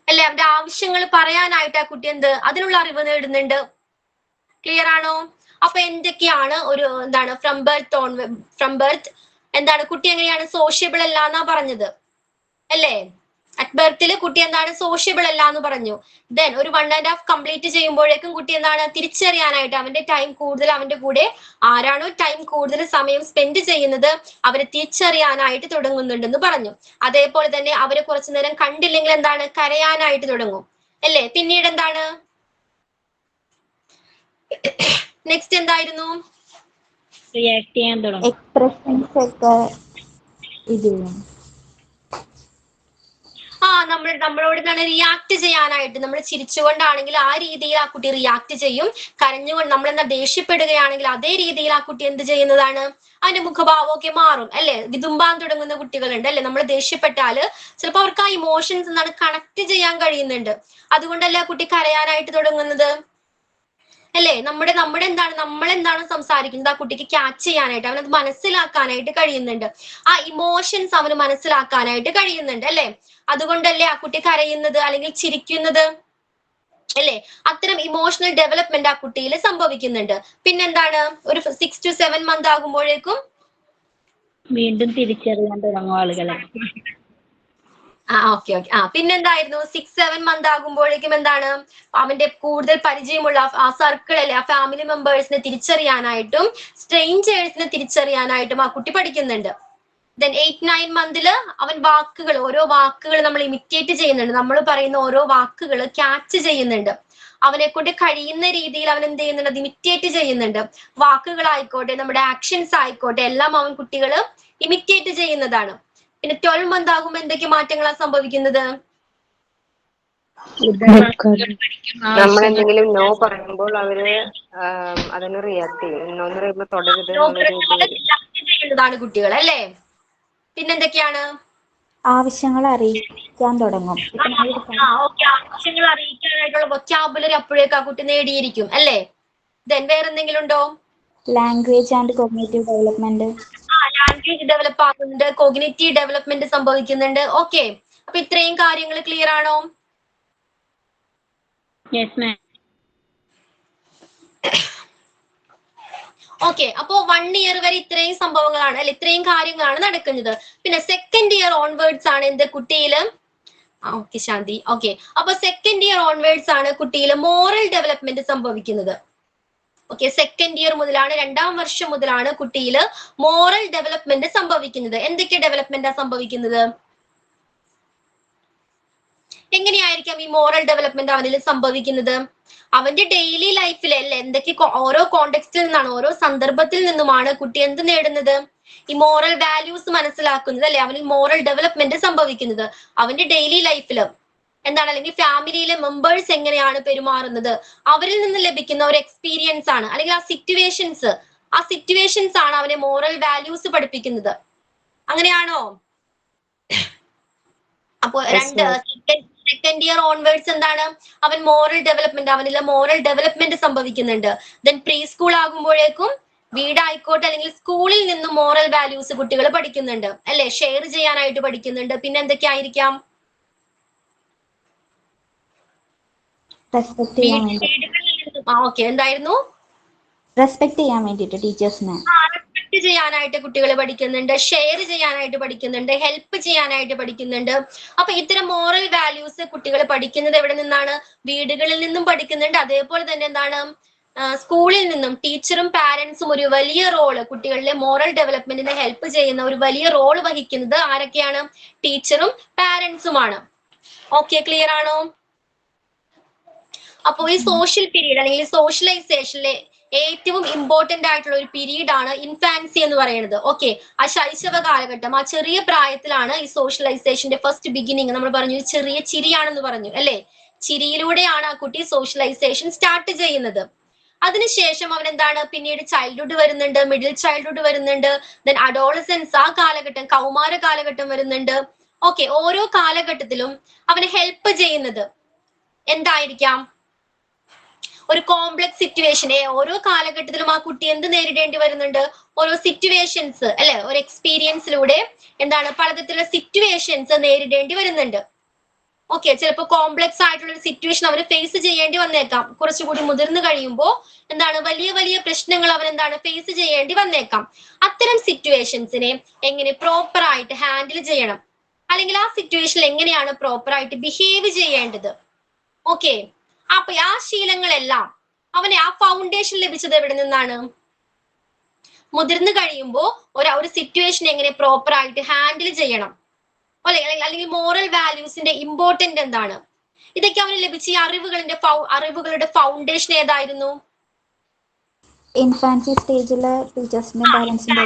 Speaker 2: അല്ലെ? അവന്റെ ആവശ്യങ്ങൾ പറയാനായിട്ട് ആ കുട്ടി അതിനുള്ള അറിവ് നേടുന്നുണ്ട്. ക്ലിയർ ആണോ? അപ്പൊ എന്തൊക്കെയാണ് ഒരു എന്താണ് ഫ്രം ബർത്ത് എന്താണ് കുട്ടി എങ്ങനെയാണ് സോഷ്യബിൾ അല്ല എന്നാ പറഞ്ഞത്, അല്ലേ? അറ്റ് ബർത്തിൽ കുട്ടി എന്താണ് സോഷ്യബിൾ അല്ല എന്ന് പറഞ്ഞു. ദെൻ ഒരു 1.5 കംപ്ലീറ്റ് ചെയ്യുമ്പോഴേക്കും കുട്ടി എന്താണ് തിരിച്ചറിയാനായിട്ട് അവന്റെ ടൈം കൂടുതൽ, അവന്റെ കൂടെ ആരാണോ ടൈം കൂടുതൽ സമയം സ്പെൻഡ് ചെയ്യുന്നത് അവരെ തിരിച്ചറിയാനായിട്ട് തുടങ്ങുന്നുണ്ടെന്ന് പറഞ്ഞു. അതേപോലെ തന്നെ അവരെ കുറച്ചു നേരം കണ്ടില്ലെങ്കിൽ എന്താണ് കരയാനായിട്ട് തുടങ്ങും, അല്ലേ? പിന്നീട് എന്താണ് നെക്സ്റ്റ് എന്തായിരുന്നു?
Speaker 1: റിയാക്ട് ചെയ്യാൻ തുടങ്ങും,
Speaker 3: എക്സ്പ്രഷൻസ് ഒക്കെ ഇത്
Speaker 2: നമ്മളോട് എന്താണ് റിയാക്ട് ചെയ്യാനായിട്ട്, നമ്മൾ ചിരിച്ചുകൊണ്ടാണെങ്കിൽ ആ രീതിയിൽ ആ കുട്ടി റിയാക്ട് ചെയ്യും, കരഞ്ഞുകൊണ്ട് നമ്മൾ എന്താ ദേഷ്യപ്പെടുകയാണെങ്കിൽ അതേ രീതിയിൽ ആ കുട്ടി എന്ത് ചെയ്യുന്നതാണ്, അതിന്റെ മുഖഭാവമൊക്കെ മാറും, അല്ലെ? വിതുമ്പാൻ തുടങ്ങുന്ന കുട്ടികളുണ്ട്, അല്ലെ? നമ്മൾ ദേഷ്യപ്പെട്ടാല് ചിലപ്പോൾ അവർക്ക് ആ ഇമോഷൻസ് എന്താണ് കണക്ട് ചെയ്യാൻ കഴിയുന്നുണ്ട്, അതുകൊണ്ടല്ലേ ആ കുട്ടി കരയാനായിട്ട് തുടങ്ങുന്നത്, അല്ലേ? നമ്മളെന്താണ് സംസാരിക്കുന്നത് ആ കുട്ടിക്ക് ക്യാച്ച് ചെയ്യാനായിട്ട്, അവനത് മനസ്സിലാക്കാനായിട്ട് കഴിയുന്നുണ്ട്, ആ ഇമോഷൻസ് അവന് മനസ്സിലാക്കാനായിട്ട് കഴിയുന്നുണ്ട്, അല്ലെ? അതുകൊണ്ടല്ലേ ആ കുട്ടി കരയുന്നത് അല്ലെങ്കിൽ ചിരിക്കുന്നത്, അല്ലേ? അത്തരം ഇമോഷണൽ ഡെവലപ്മെന്റ് ആ കുട്ടിയിൽ സംഭവിക്കുന്നുണ്ട്. പിന്നെന്താണ് ഒരു 6-7 മന്ത് ആകുമ്പോഴേക്കും
Speaker 1: വീണ്ടും തിരിച്ചറിയാൻ തുടങ്ങും ആളുകളെ.
Speaker 2: ഓക്കെ. പിന്നെന്തായിരുന്നു 6-7 മന്ത് ആകുമ്പോഴേക്കും എന്താണ് അവന്റെ കൂടുതൽ പരിചയമുള്ള ആ സർക്കിൾ, അല്ലെ, ആ ഫാമിലി മെമ്പേഴ്സിനെ തിരിച്ചറിയാനായിട്ടും സ്ട്രേഞ്ചേഴ്സിനെ തിരിച്ചറിയാനായിട്ടും ആ കുട്ടി പഠിക്കുന്നുണ്ട്. ദെൻ 8-9 മന്തില് അവൻ ഓരോ വാക്കുകൾ നമ്മൾ ഇമിറ്റേറ്റ് ചെയ്യുന്നുണ്ട്, നമ്മൾ പറയുന്ന ഓരോ വാക്കുകൾ ക്യാച്ച് ചെയ്യുന്നുണ്ട്, അവനെ കൊണ്ട് കഴിയുന്ന രീതിയിൽ അവൻ എന്ത് ചെയ്യുന്നുണ്ട്, അത് ഇമിറ്റേറ്റ് ചെയ്യുന്നുണ്ട്. വാക്കുകളായിക്കോട്ടെ, നമ്മുടെ ആക്ഷൻസ് ആയിക്കോട്ടെ, എല്ലാം അവൻ കുട്ടികൾ ഇമിറ്റേറ്റ് ചെയ്യുന്നതാണ്. പിന്നെ 12 മന്ത് ആകുമ്പോൾ എന്തൊക്കെ മാറ്റങ്ങളാണ് സംഭവിക്കുന്നത്?
Speaker 5: നമ്മൾ എന്തെങ്കിലും നോ പറയുമ്പോൾ അവര് അതിന് റിയാക്ട് ചെയ്യും. നോ എന്ന് പറയുമ്പോൾ തുടരുത്
Speaker 2: ചെയ്യുന്നതാണ് കുട്ടികൾ, അല്ലേ? പിന്നെന്തൊക്കെയാണ്?
Speaker 3: ആവശ്യങ്ങൾ അറിയിക്കാൻ തുടങ്ങും.
Speaker 2: ആവശ്യങ്ങൾ അറിയിക്കാനായിട്ടുള്ള വൊക്കാബുലറി അപ്പോഴേക്ക് ആ കുട്ടി നേടിയിരിക്കും, അല്ലേ? ദെൻ വേറെ എന്തെങ്കിലും ഉണ്ടോ?
Speaker 3: Language and cognitive development.
Speaker 2: Language develop ആകുന്നുണ്ട്, കോഗ്നിറ്റീവ് ഡെവലപ്മെന്റ് സംഭവിക്കുന്നുണ്ട്. ഓക്കെ, അപ്പൊ ഇത്രയും കാര്യങ്ങൾ ക്ലിയർ ആണോ?
Speaker 1: Yes ma'am.
Speaker 2: ഓക്കെ, അപ്പോ 1 ഇയർ വരെ ഇത്രയും സംഭവങ്ങളാണ്, അല്ലെ, ഇത്രയും കാര്യങ്ങളാണ് നടക്കുന്നത്. പിന്നെ സെക്കൻഡ് ഇയർ ഓൺവേർഡ്സ് ആണ് എന്ത് കുട്ടിയില്? ഓക്കെ ശാന്തി. ഓക്കെ, അപ്പൊ സെക്കൻഡ് ഇയർ ഓൺവേർഡ്സ് ആണ് കുട്ടിയിൽ മോറൽ ഡെവലപ്മെന്റ് സംഭവിക്കുന്നത്. ഓക്കെ, സെക്കൻഡ് ഇയർ മുതലാണ്, 2ാം വർഷം മുതലാണ് കുട്ടിയിൽ മോറൽ ഡെവലപ്മെന്റ് സംഭവിക്കുന്നത്. എന്തൊക്കെ ഡെവലപ്മെന്റാ സംഭവിക്കുന്നത്? എങ്ങനെയായിരിക്കാം ഈ മോറൽ ഡെവലപ്മെന്റ് അവനിൽ സംഭവിക്കുന്നത്? അവന്റെ ഡെയിലി ലൈഫിൽ, അല്ലെ, എന്തൊക്കെ ഓരോ കോണ്ടെക്സ്റ്റിൽ നിന്നാണ്, ഓരോ സന്ദർഭത്തിൽ നിന്നുമാണ് കുട്ടി എന്ത് നേടുന്നത്? ഈ മോറൽ വാല്യൂസ് മനസ്സിലാക്കുന്നത്, അല്ലെ? അവനിൽ മോറൽ ഡെവലപ്മെന്റ് സംഭവിക്കുന്നത് അവന്റെ ഡെയിലി ലൈഫില്, എന്താണ്, അല്ലെങ്കിൽ ഫാമിലിയിലെ മെമ്പേഴ്സ് എങ്ങനെയാണ് പെരുമാറുന്നത്, അവരിൽ നിന്ന് ലഭിക്കുന്ന ഒരു എക്സ്പീരിയൻസ് ആണ്, അല്ലെങ്കിൽ ആ സിറ്റുവേഷൻസ് ആണ് അവനെ മോറൽ വാല്യൂസ് പഠിപ്പിക്കുന്നത്. അങ്ങനെയാണോ? അപ്പൊ സെക്കൻഡ് ഇയർ ഓൺവേർഡ്സ് എന്താണ്, അവൻ അവനിലെ മോറൽ ഡെവലപ്മെന്റ് സംഭവിക്കുന്നുണ്ട്. ദെൻ പ്രീ സ്കൂൾ ആകുമ്പോഴേക്കും വീടായിക്കോട്ടെ അല്ലെങ്കിൽ സ്കൂളിൽ നിന്നും മോറൽ വാല്യൂസ് കുട്ടികൾ പഠിക്കുന്നുണ്ട് അല്ലെ, ഷെയർ ചെയ്യാനായിട്ട് പഠിക്കുന്നുണ്ട്. പിന്നെ എന്തൊക്കെ ആയിരിക്കാം? ഓക്കെ, എന്തായിരുന്നു?
Speaker 3: റെസ്പെക്ട് ചെയ്യാൻ വേണ്ടിട്ട് ടീച്ചേഴ്സിനെ
Speaker 2: റെസ്പെക്ട് ചെയ്യാനായിട്ട് കുട്ടികൾ പഠിക്കുന്നുണ്ട്, ഷെയർ ചെയ്യാനായിട്ട് പഠിക്കുന്നുണ്ട്, ഹെൽപ്പ് ചെയ്യാനായിട്ട് പഠിക്കുന്നുണ്ട്. അപ്പൊ ഇത്തരം മോറൽ വാല്യൂസ് കുട്ടികൾ പഠിക്കുന്നത് എവിടെ നിന്നാണ്? വീടുകളിൽ നിന്നും പഠിക്കുന്നുണ്ട്. അതേപോലെ തന്നെ എന്താണ്, സ്കൂളിൽ നിന്നും ടീച്ചറും പാരന്റ്സും ഒരു വലിയ റോള്, കുട്ടികളിലെ മോറൽ ഡെവലപ്മെന്റിനെ ഹെൽപ്പ് ചെയ്യുന്ന ഒരു വലിയ റോള് വഹിക്കുന്നത് ആരൊക്കെയാണ്? ടീച്ചറും പാരന്റ്സുമാണ്. ഓക്കെ, ക്ലിയർ ആണോ? അപ്പോൾ ഈ സോഷ്യൽ പീരീഡ് അല്ലെങ്കിൽ സോഷ്യലൈസേഷനിലെ ഏറ്റവും ഇമ്പോർട്ടന്റ് ആയിട്ടുള്ള ഒരു പീരീഡ് ആണ് ഇൻഫാൻസി എന്ന് പറയുന്നത്. ഓക്കെ, ആ ശൈശവ കാലഘട്ടം, ആ ചെറിയ പ്രായത്തിലാണ് ഈ സോഷ്യലൈസേഷന്റെ ഫസ്റ്റ് ബിഗിനിങ്. നമ്മൾ പറഞ്ഞു ചെറിയ ചിരിയാണെന്ന് പറഞ്ഞു അല്ലെ, ചിരിയിലൂടെയാണ് ആ കുട്ടി സോഷ്യലൈസേഷൻ സ്റ്റാർട്ട് ചെയ്യുന്നത്. അതിനുശേഷം അവൻ എന്താണ്, പിന്നീട് ചൈൽഡ്ഹുഡ് വരുന്നുണ്ട്, മിഡിൽ ചൈൽഡ്ഹുഡ് വരുന്നുണ്ട്, ദെൻ അഡോളസൻസ്, ആ കാലഘട്ടം, കൗമാര കാലഘട്ടം വരുന്നുണ്ട്. ഓക്കെ, ഓരോ കാലഘട്ടത്തിലും അവനെ ഹെൽപ്പ് ചെയ്യുന്നത് എന്തായിരിക്കാം? ഒരു കോംപ്ലക്സ് സിറ്റുവേഷനെ ഓരോ കാലഘട്ടത്തിലും ആ കുട്ടി എന്ത് നേരിടേണ്ടി വരുന്നുണ്ട്? ഓരോ സിറ്റുവേഷൻസ് അല്ലെ, ഒരു എക്സ്പീരിയൻസിലൂടെ എന്താണ്, പലതരത്തിലുള്ള സിറ്റുവേഷൻസ് നേരിടേണ്ടി വരുന്നുണ്ട്. ഓക്കെ, ചിലപ്പോൾ കോംപ്ലക്സ് ആയിട്ടുള്ള ഒരു സിറ്റുവേഷൻ അവന് ഫേസ് ചെയ്യേണ്ടി വന്നേക്കാം. കുറച്ചുകൂടി മുതിർന്നു കഴിയുമ്പോൾ എന്താണ്, വലിയ വലിയ പ്രശ്നങ്ങൾ അവൻ എന്താണ് ഫേസ് ചെയ്യേണ്ടി വന്നേക്കാം. അത്തരം സിറ്റുവേഷൻസിനെ എങ്ങനെ പ്രോപ്പർ ആയിട്ട് ഹാൻഡിൽ ചെയ്യണം, അല്ലെങ്കിൽ ആ സിറ്റുവേഷനിൽ എങ്ങനെയാണ് പ്രോപ്പർ ആയിട്ട് ബിഹേവ് ചെയ്യേണ്ടത്. ഓക്കെ, അപ്പൊ ആ ശീലങ്ങളെല്ലാം അവനെ, ആ ഫൗണ്ടേഷൻ ലഭിച്ചത് എവിടെ നിന്നാണ്? മുതിർന്നു കഴിയുമ്പോൾ ഒരു സിറ്റുവേഷൻ എങ്ങനെ പ്രോപ്പർ ആയിട്ട് ഹാൻഡിൽ ചെയ്യണം, അല്ലെങ്കിൽ മോറൽ വാല്യൂസിന്റെ ഇമ്പോർട്ടന്റ് എന്താണ്, ഇതൊക്കെ അവന് ലഭിച്ച ഈ അറിവുകളുടെ ഫൗണ്ടേഷൻ ഏതായിരുന്നു?
Speaker 3: ഇൻഫാൻസി സ്റ്റേജിലെ ടീച്ചേഴ്സിന്റെ പാരന്റ്സിന്റെ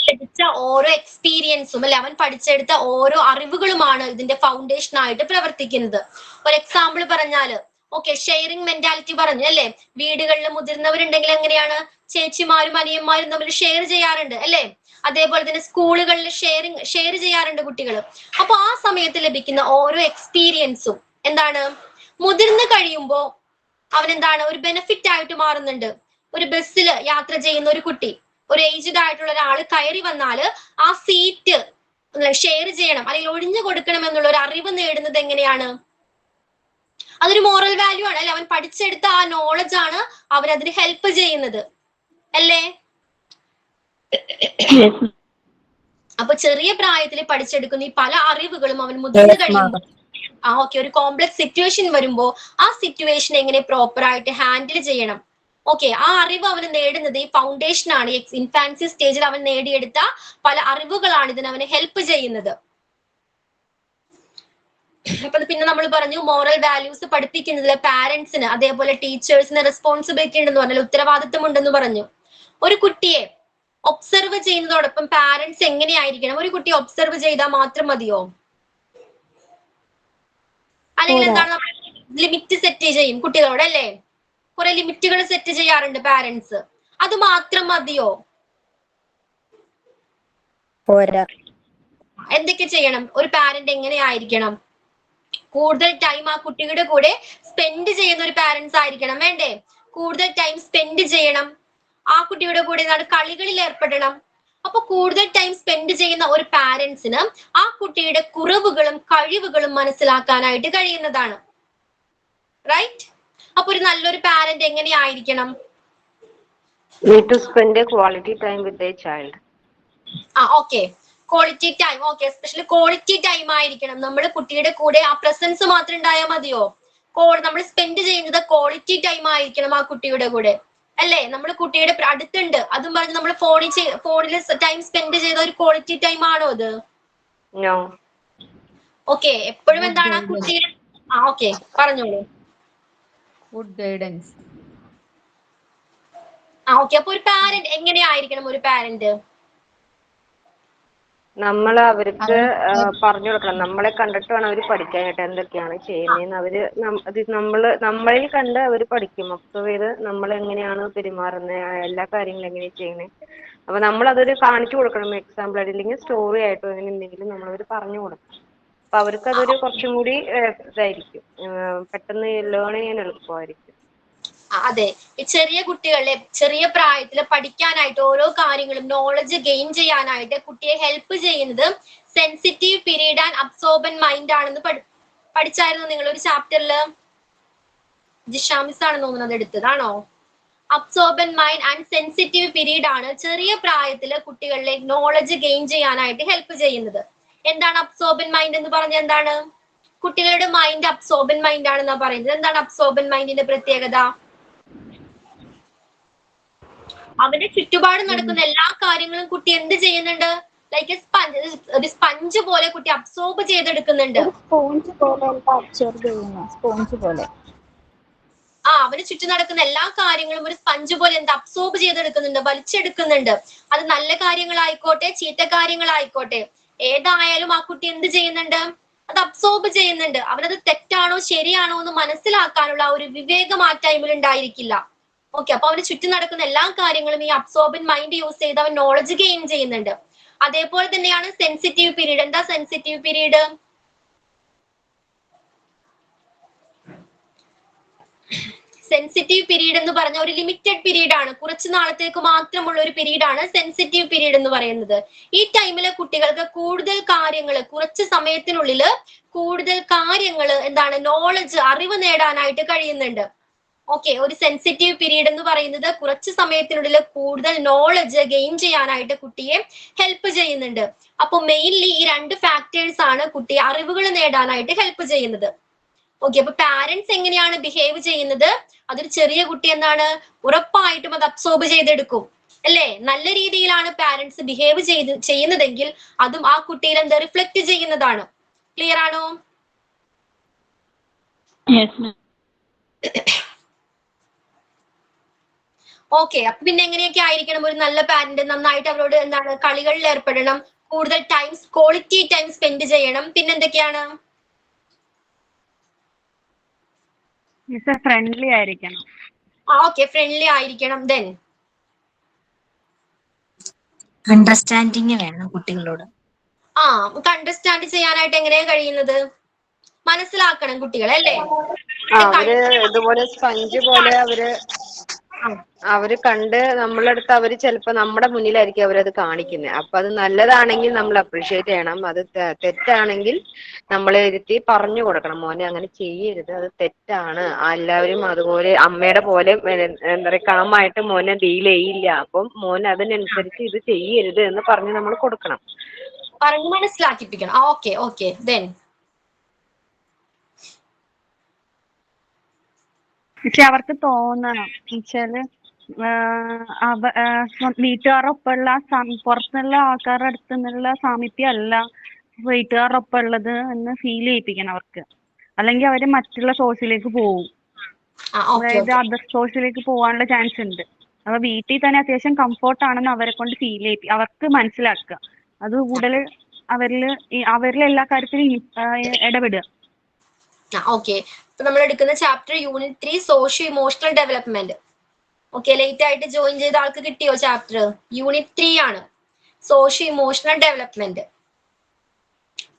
Speaker 2: ലഭിച്ച ഓരോ എക്സ്പീരിയൻസും അല്ലെ, അവൻ പഠിച്ചെടുത്ത ഓരോ അറിവുകളുമാണ് ഇതിന്റെ ഫൗണ്ടേഷൻ ആയിട്ട് പ്രവർത്തിക്കുന്നത്. ഒരു എക്സാമ്പിൾ പറഞ്ഞാല്, ഓക്കെ, ഷെയറിംഗ് മെന്റാലിറ്റി പറഞ്ഞു അല്ലെ, വീടുകളിൽ മുതിർന്നവരുണ്ടെങ്കിൽ എങ്ങനെയാണ് ചേച്ചിമാരും അനിയന്മാരും തമ്മിൽ ഷെയർ ചെയ്യാറുണ്ട് അല്ലെ, അതേപോലെ തന്നെ സ്കൂളുകളിൽ ഷെയർ ചെയ്യാറുണ്ട് കുട്ടികൾ. അപ്പൊ ആ സമയത്ത് ലഭിക്കുന്ന ഓരോ എക്സ്പീരിയൻസും എന്താണ്, മുതിർന്നു കഴിയുമ്പോ അവനെന്താണ്, ഒരു ബെനിഫിറ്റ് ആയിട്ട് മാറുന്നുണ്ട്. ഒരു ബസ്സിൽ യാത്ര ചെയ്യുന്ന ഒരു കുട്ടി, ഒരു ഏജ്ഡ് ആയിട്ടുള്ള ഒരാൾ കയറി വന്നാല് ആ സീറ്റ് ഷെയർ ചെയ്യണം അല്ലെങ്കിൽ ഒഴിഞ്ഞു കൊടുക്കണം എന്നുള്ള ഒരു അറിവ് നേടുന്നത് എങ്ങനെയാണ്? അതൊരു മോറൽ വാല്യൂ ആണ് അല്ലെ, അവൻ പഠിച്ചെടുത്ത ആ നോളജ് ആണ് അവൻ അതിന് ഹെൽപ്പ് ചെയ്യുന്നത് അല്ലേ. അപ്പൊ ചെറിയ പ്രായത്തിൽ പഠിച്ചെടുക്കുന്ന ഈ പല അറിവുകളും അവൻ മുതിർന്നു കഴിയുമ്പോൾ ഓക്കെ, ഒരു കോംപ്ലക്സ് സിറ്റുവേഷൻ വരുമ്പോ ആ സിറ്റുവേഷൻ എങ്ങനെ പ്രോപ്പർ ആയിട്ട് ഹാൻഡിൽ ചെയ്യണം, ഓക്കെ, ആ അറിവ് അവന് നേടുന്നത് ഈ ഫൗണ്ടേഷൻ ആണ്. ഇൻഫാൻസി സ്റ്റേജിൽ അവൻ നേടിയെടുത്ത പല അറിവുകളാണ് ഇതിന് അവനെ ഹെൽപ്പ് ചെയ്യുന്നത്. അപ്പൊ പിന്നെ നമ്മൾ പറഞ്ഞു മോറൽ വാല്യൂസ് പഠിപ്പിക്കുന്നതിൽ പാരന്റ്സിന് അതേപോലെ ടീച്ചേഴ്സിന് റെസ്പോൺസിബിലിറ്റി ഉണ്ടെന്ന് പറഞ്ഞാൽ ഉത്തരവാദിത്വം ഉണ്ടെന്ന് പറഞ്ഞു. ഒരു കുട്ടിയെ ഒബ്സർവ് ചെയ്യുന്നതോടൊപ്പം പാരന്റ്സ് എങ്ങനെയായിരിക്കണം? ഒരു കുട്ടിയെ ഒബ്സർവ് ചെയ്താൽ മാത്രം മതിയോ? അല്ലെങ്കിൽ എന്താണ്, ലിമിറ്റ് സെറ്റ് ചെയ്യും കുട്ടികളോട് അല്ലേ, കുറെ ലിമിറ്റുകൾ സെറ്റ് ചെയ്യാറുണ്ട് പാരന്റ്സ്, അത് മാത്രം മതിയോ? എന്തൊക്കെ ചെയ്യണം? ഒരു പാരന്റ് എങ്ങനെയായിരിക്കണം? കൂടുതൽ ടൈം ആ കുട്ടിയുടെ കൂടെ സ്പെൻഡ് ചെയ്യുന്ന ഒരു പാരന്റ്സ് ആയിരിക്കണം വേണ്ടേ? കൂടുതൽ ടൈം സ്പെൻഡ് ചെയ്യണം, ആ കുട്ടിയുടെ കൂടെ കളികളിൽ ഏർപ്പെടണം. അപ്പൊ കൂടുതൽ ടൈം സ്പെൻഡ് ചെയ്യുന്ന ഒരു പാരന്റ്സിന് ആ കുട്ടിയുടെ കുറവുകളും കഴിവുകളും മനസ്സിലാക്കാനായിട്ട് കഴിയുന്നതാണ്. റൈറ്റ്? അപ്പൊ ഒരു നല്ലൊരു പാരന്റ് എങ്ങനെയായിരിക്കണം?
Speaker 5: Need to spend a quality time with their child.
Speaker 2: Okay, quality time. Okay, especially quality time ആയിരിക്കണം. നമ്മൾ കുട്ടിയുടെ കൂടെ ആ പ്രസൻസ് മാത്രം ഉണ്ടായാൽ മതിയോ? നമ്മൾ സ്പെൻഡ് ചെയ്യുന്നത് ക്വാളിറ്റി ടൈം ആയിരിക്കണം ആ കുട്ടിയുടെ കൂടെ അല്ലേ. നമ്മൾ കുട്ടിയുടെ അടുത്തുണ്ട് അതും പറഞ്ഞ് നമ്മൾ ഫോണിൽ ടൈം സ്പെൻഡ് ചെയ്ത ഒരു ക്വാളിറ്റി ടൈം ആണോ അത്? ഓക്കെ, എപ്പോഴും എന്താണ് ആ കുട്ടിയുടെ ഓക്കെ പറഞ്ഞോളൂ.
Speaker 6: Good guidance.
Speaker 2: ഓക്കെ, അപ്പൊ ഒരു പാരന്റ് എങ്ങനെയായിരിക്കണം? ഒരു പാരന്റ്
Speaker 5: നമ്മൾ അവർക്ക് പറഞ്ഞു കൊടുക്കണം. നമ്മളെ കണ്ടിട്ട് വേണം അവർ പഠിക്കാനായിട്ട്, എന്തൊക്കെയാണ് ചെയ്യുന്നതെന്ന് അവര് നമ്മളിൽ കണ്ട് അവർ പഠിക്കും. ഒബ്സർവ് ചെയ്ത് നമ്മൾ എങ്ങനെയാണ് പെരുമാറുന്നത്, എല്ലാ കാര്യങ്ങളും എങ്ങനെയാണ് ചെയ്യുന്നത്. അപ്പൊ നമ്മൾ അതൊരു കാണിച്ചു കൊടുക്കണം. എക്സാമ്പിൾ ആയിട്ട് അല്ലെങ്കിൽ സ്റ്റോറി ആയിട്ടോ അങ്ങനെ എന്തെങ്കിലും നമ്മളവർ പറഞ്ഞു കൊടുക്കണം. അപ്പൊ അവർക്ക് അതൊരു കുറച്ചും കൂടി ഇതായിരിക്കും, പെട്ടെന്ന് ലേൺ ചെയ്യാൻ എളുപ്പമായിരിക്കും.
Speaker 2: അതെ, ഈ ചെറിയ കുട്ടികളെ ചെറിയ പ്രായത്തിൽ പഠിക്കാനായിട്ട് ഓരോ കാര്യങ്ങളും നോളജ് ഗെയിൻ ചെയ്യാനായിട്ട് കുട്ടിയെ ഹെൽപ്പ് ചെയ്യുന്നത് sensitive period and absorbent mind ആണെന്ന് പഠിച്ചായിരുന്നു നിങ്ങൾ ഒരു ചാപ്റ്ററിൽ. ജിഷാമിസ് ആണ് തോന്നുന്നത് എടുത്തതാണോ? Absorbent mind and sensitive period ആണ് ചെറിയ പ്രായത്തിൽ കുട്ടികളിലെ നോളജ് ഗെയിൻ ചെയ്യാനായിട്ട് ഹെൽപ്പ് ചെയ്യുന്നത്. എന്താണ് അബ്സോർബൻ മൈൻഡ് എന്ന് പറഞ്ഞാൽ എന്താണ്? കുട്ടികളുടെ മൈൻഡ് അബ്സോർബൻ മൈൻഡ് ആണെന്നാ പറയുന്നത്. എന്താണ് അബ്സോർബൻ മൈൻഡിന്റെ പ്രത്യേകത? അവന്റെ ചുറ്റുപാട് നടക്കുന്ന എല്ലാ കാര്യങ്ങളും കുട്ടി എന്ത് ചെയ്യുന്നുണ്ട്? ലൈക്ക് ഒരു സ്പഞ്ച് പോലെ കുട്ടി അബ്സോർബ് ചെയ്തെടുക്കുന്നുണ്ട്.
Speaker 3: സ്പോഞ്ച് പോലെ അബ്സോർബ് ചെയ്യുന്നു, സ്പോഞ്ച് പോലെ.
Speaker 2: അവന് ചുറ്റും നടക്കുന്ന എല്ലാ കാര്യങ്ങളും ഒരു സ്പഞ്ച് പോലെ എന്ത് അബ്സോർബ് ചെയ്തെടുക്കുന്നുണ്ട്, വലിച്ചെടുക്കുന്നുണ്ട്. അത് നല്ല കാര്യങ്ങളായിക്കോട്ടെ ചീത്ത കാര്യങ്ങളായിക്കോട്ടെ, ഏതായാലും ആ കുട്ടി എന്ത് ചെയ്യുന്നുണ്ട്? അത് അബ്സോർബ് ചെയ്യുന്നുണ്ട്. അവനത് തെറ്റാണോ ശരിയാണോ എന്ന് മനസ്സിലാക്കാനുള്ള ഒരു വിവേകം ആ ടൈമിൽ ഉണ്ടായിരിക്കില്ല. ഓക്കെ, അപ്പൊ അവന് ചുറ്റും നടക്കുന്ന എല്ലാ കാര്യങ്ങളും ഈ അബ്സോർബൻ മൈൻഡ് യൂസ് ചെയ്ത് അവൻ നോളജ് ഗെയിൻ ചെയ്യുന്നുണ്ട്. അതേപോലെ തന്നെയാണ് സെൻസിറ്റീവ് പീരീഡ്. എന്താ സെൻസിറ്റീവ് പീരീഡ്? സെൻസിറ്റീവ് പീരീഡ് എന്ന് പറഞ്ഞ ഒരു ലിമിറ്റഡ് പീരീഡ് ആണ്, കുറച്ചു നാളത്തേക്ക് മാത്രമുള്ള ഒരു പീരീഡ് ആണ് സെൻസിറ്റീവ് പീരീഡ് എന്ന് പറയുന്നത്. ഈ ടൈമിലെ കുട്ടികൾക്ക് കൂടുതൽ കാര്യങ്ങൾ, കുറച്ച് സമയത്തിനുള്ളിൽ കൂടുതൽ കാര്യങ്ങൾ എന്താണ് നോളജ്, അറിവ് നേടാനായിട്ട് കഴിയുന്നുണ്ട്. ഓക്കെ, ഒരു സെൻസിറ്റീവ് പീരീഡ് എന്ന് പറയുന്നത് കുറച്ച് സമയത്തിനുള്ളിൽ കൂടുതൽ നോളജ് ഗെയിൻ ചെയ്യാനായിട്ട് കുട്ടിയെ ഹെൽപ്പ് ചെയ്യുന്നുണ്ട്. അപ്പൊ മെയിൻലി ഈ രണ്ട് ഫാക്ടേഴ്സ് ആണ് കുട്ടിയെ അറിവുകൾ നേടാനായിട്ട് ഹെൽപ്പ് ചെയ്യുന്നത്. ഓക്കെ, അപ്പൊ പാരന്റ്സ് എങ്ങനെയാണ് ബിഹേവ് ചെയ്യുന്നത്? അതൊരു ചെറിയ കുട്ടി എന്താണ് ഉറപ്പായിട്ടും അത് അബ്സോർബ് ചെയ്തെടുക്കും, അല്ലേ? നല്ല രീതിയിലാണ് പാരന്റ്സ് ബിഹേവ് ചെയ്യുന്നതെങ്കിൽ അതും ആ കുട്ടിയിൽ എന്താ റിഫ്ലക്ട് ചെയ്യുന്നതാണ്. ക്ലിയർ ആണോ? ഓക്കെ, അപ്പൊ പിന്നെ എങ്ങനെയൊക്കെ ആയിരിക്കണം ഒരു നല്ല പാരന്റ്? നന്നായിട്ട് അവരോട് എന്താണ് കളികളിൽ ഏർപ്പെടണം, കൂടുതൽ ക്വാളിറ്റി ടൈം സ്പെൻഡ് ചെയ്യണം. പിന്നെന്തൊക്കെയാണ്?
Speaker 7: ഫ്രണ്ട്ലി ആയിരിക്കണം.
Speaker 2: ഓക്കെ, ഫ്രണ്ട്ലി ആയിരിക്കണം. ദെൻ
Speaker 8: അണ്ടർസ്റ്റാൻഡിങ് വേണം കുട്ടികളോട്.
Speaker 2: നമുക്ക് അണ്ടർസ്റ്റാൻഡ് ചെയ്യാനായിട്ട് എങ്ങനെയാ കഴിയുന്നത്? മനസ്സിലാക്കണം കുട്ടികളെ, അല്ലേ?
Speaker 5: അവര് ഇതുപോലെ സ്പഞ്ച് പോലെ അവര് കണ്ട് നമ്മളടുത്ത് അവര് ചിലപ്പോ നമ്മുടെ മുന്നിലായിരിക്കും അവരത് കാണിക്കുന്നത്. അപ്പൊ അത് നല്ലതാണെങ്കിൽ നമ്മൾ അപ്രീഷിയേറ്റ് ചെയ്യണം. അത് തെറ്റാണെങ്കിൽ നമ്മളെ ഇരുത്തി പറഞ്ഞു കൊടുക്കണം, മോനെ അങ്ങനെ ചെയ്യരുത്, അത് തെറ്റാണ്. എല്ലാവരും അതുപോലെ അമ്മയുടെ പോലെ എന്താ പറയുക കാമായിട്ട് മോനെ ഡീൽ ചെയ്യില്ല, അപ്പം മോൻ അതിനനുസരിച്ച് ഇത് ചെയ്യരുത് എന്ന് പറഞ്ഞ് നമ്മൾ കൊടുക്കണം,
Speaker 2: പറഞ്ഞ് മനസ്സിലാക്കിപ്പിക്കണം. Okay okay. ദെൻ
Speaker 7: പക്ഷെ അവർക്ക് തോന്നണം വെച്ചാല് വീട്ടുകാരൊപ്പമുള്ള പുറത്തുനിന്നുള്ള ആൾക്കാരുടെ അടുത്ത് നിന്നുള്ള സാമീപ്യം അല്ല വീട്ടുകാരൊപ്പം ഉള്ളത് എന്ന് ഫീൽ ചെയ്യിപ്പിക്കണം അവർക്ക്. അല്ലെങ്കിൽ അവര് മറ്റുള്ള സോഴ്സിലേക്ക് പോകും, അതായത് അതർ സോഴ്സിലേക്ക് പോകാനുള്ള ചാൻസ് ഉണ്ട്. അപ്പൊ വീട്ടിൽ തന്നെ അത്യാവശ്യം കംഫോർട്ട് ആണെന്ന് അവരെ കൊണ്ട് ഫീൽ ചെയ്യിപ്പിക്കുക, അവർക്ക് മനസ്സിലാക്കുക. അത് കൂടുതൽ അവരിൽ എല്ലാ കാര്യത്തിലും ഇടപെടുക.
Speaker 2: ഓക്കെ, ഇപ്പൊ നമ്മൾ എടുക്കുന്ന chapter unit 3 socio emotional development. Okay, late ആയിട്ട് ജോയിൻ ചെയ്ത ആൾക്ക് കിട്ടിയോ ചാപ്റ്റർ? യൂണിറ്റ് 3 ആണ്, socio emotional development.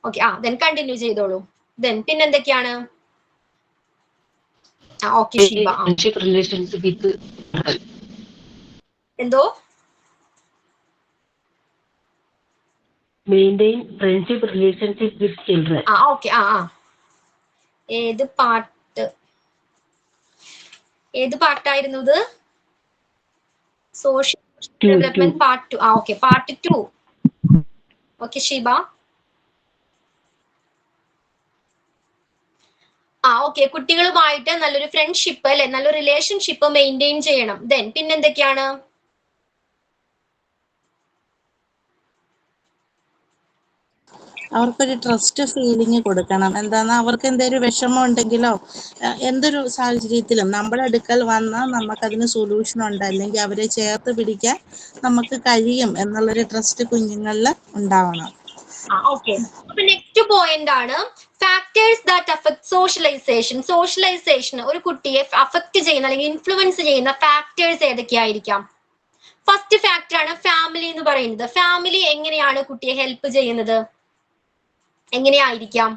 Speaker 2: Okay, then continue ചെയ്തോളൂ. ദെൻ പിന്നെന്തൊക്കെയാണ്? ഓക്കെ, എന്തോ
Speaker 9: maintain friendship relationship with children.
Speaker 2: Okay. ഏത് പാർട്ടായിരുന്നു ഇത്? Social development part 2. Okay, part 2. Okay Sheeba. Okay, കുട്ടികളുമായിട്ട് നല്ലൊരു ഫ്രണ്ട്ഷിപ്പ് അല്ലെ, നല്ലൊരു റിലേഷൻഷിപ്പ് മെയിൻറ്റെയിൻ ചെയ്യണം. ദെൻ പിന്നെന്തൊക്കെയാണ്?
Speaker 10: അവർക്കൊരു ട്രസ്റ്റ് ഫീലിംഗ് കൊടുക്കണം. എന്താന്ന് അവർക്ക് എന്തെങ്കിലും വിഷമം ഉണ്ടെങ്കിലോ എന്തൊരു സാഹചര്യത്തിലും നമ്മുടെ അടുക്കൽ വന്നാൽ നമുക്കതിന് സൊല്യൂഷൻ ഉണ്ട്, അല്ലെങ്കിൽ അവരെ ചേർത്ത് പിടിക്കാൻ നമുക്ക് കഴിയും എന്നുള്ളൊരു ട്രസ്റ്റ് കുഞ്ഞുങ്ങളിൽ ഉണ്ടാവണം.
Speaker 2: ഓക്കെ. അപ്പൊ നെക്സ്റ്റ് പോയിന്റ് ആണ് factors that affect socialisation. Socialisation ഒരു കുട്ടിയെ അഫക്ട് ചെയ്യുന്ന അല്ലെങ്കിൽ ഇൻഫ്ലുവൻസ് ചെയ്യുന്ന ഫാക്ടേഴ്സ് ഏതൊക്കെയായിരിക്കാം? ഫസ്റ്റ് ഫാക്ടർ ആണ് ഫാമിലി എന്ന് പറയുന്നത്. ഫാമിലി എങ്ങനെയാണ് കുട്ടിയെ ഹെൽപ്പ് ചെയ്യുന്നത്? എങ്ങനെയായിരിക്കാം?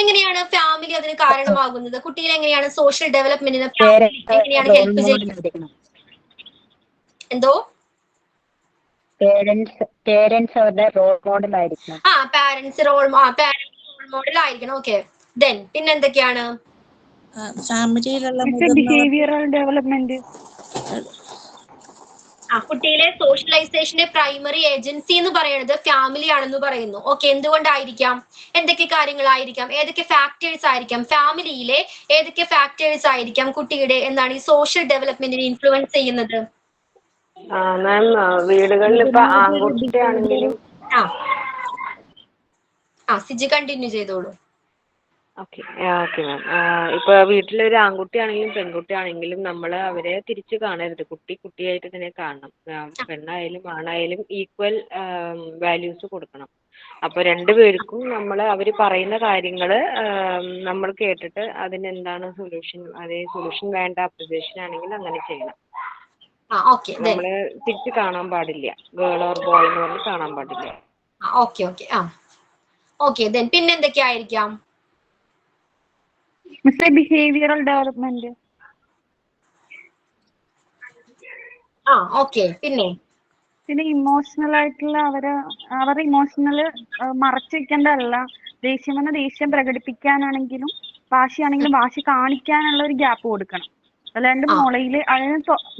Speaker 2: എങ്ങനെയാണ് ഫാമിലി അതിന് കാരണമാകുന്നത്? കുട്ടിയിൽ എങ്ങനെയാണ് സോഷ്യൽ ഡെവലപ്മെന്റിന് ഫാമിലി എങ്ങനെയാണ് ഹെൽപ്പ് ചെയ്യുന്നത്? എന്തോ?
Speaker 11: പേരൻസ് അവരുടെ റോൾ മോഡൽ ആയിരിക്കണം.
Speaker 2: പാരന്റ്സ് റോൾ മോഡൽ ആയിരിക്കണം. ഓക്കെ. ദെൻ പിന്നെ എന്തൊക്കെയാണ്?
Speaker 10: ഫാമിലിയിലുള്ള
Speaker 7: ബിഹേവിയറൽ ഡെവലപ്മെന്റ്.
Speaker 2: കുട്ടിയിലെ സോഷ്യലൈസേഷന്റെ പ്രൈമറി ഏജൻസി എന്ന് പറയുന്നത് ഫാമിലി ആണെന്ന് പറയുന്നു. ഓക്കെ. എന്തുകൊണ്ടായിരിക്കാം? എന്തൊക്കെ കാര്യങ്ങളായിരിക്കാം? ഏതൊക്കെ ഫാക്ടേഴ്സ് ആയിരിക്കാം? ഫാമിലിയിലെ ഏതൊക്കെ ഫാക്ടേഴ്സ് ആയിരിക്കാം കുട്ടിയുടെ എന്താണ് ഈ സോഷ്യൽ ഡെവലപ്മെന്റിനെ ഇൻഫ്ലുവൻസ് ചെയ്യുന്നത്?
Speaker 5: മാം വീടുകളിൽ ഇപ്പൊ ആൺകുട്ടിയാണെങ്കിലും
Speaker 2: സിജി കണ്ടിന്യൂ ചെയ്തോളൂ.
Speaker 5: Okay ma'am. ഇപ്പൊ വീട്ടിലൊരു ആൺകുട്ടിയാണെങ്കിലും പെൺകുട്ടിയാണെങ്കിലും നമ്മൾ അവരെ തിരിച്ചു കാണരുത്. കുട്ടിയായിട്ട് തന്നെ കാണണം. പെണ്ണായാലും ആണായാലും ഈക്വൽ വാല്യൂസ് കൊടുക്കണം. അപ്പൊ രണ്ടുപേർക്കും അവര് പറയുന്ന കാര്യങ്ങള് നമ്മൾ കേട്ടിട്ട് അതിനെന്താണ് സൊല്യൂഷൻ, അതേ സൊല്യൂഷൻ വേണ്ട അപ്പോസിഷൻ ആണെങ്കിൽ അങ്ങനെ ചെയ്യണം. നമ്മള് തിരിച്ചു കാണാൻ പാടില്ല. ഗേൾ ഓർ ബോയ് എന്ന് പറഞ്ഞ് കാണാൻ പാടില്ല.
Speaker 2: ഓക്കെ. പിന്നെ എന്തൊക്കെയായിരിക്കാം?
Speaker 7: Behavioural development.
Speaker 2: ഓക്കെ. പിന്നെ
Speaker 7: ഇമോഷണൽ ആയിട്ടുള്ള അവരുടെ ഇമോഷണല് മറച്ചു വെക്കേണ്ടതല്ല. ദേഷ്യം വന്ന ദേഷ്യം പ്രകടിപ്പിക്കാനാണെങ്കിലും വാശിയാണെങ്കിലും വാശി കാണിക്കാനുള്ള ഒരു ഗ്യാപ്പ് കൊടുക്കണം. അല്ലാണ്ട് മുളയില് അതിന്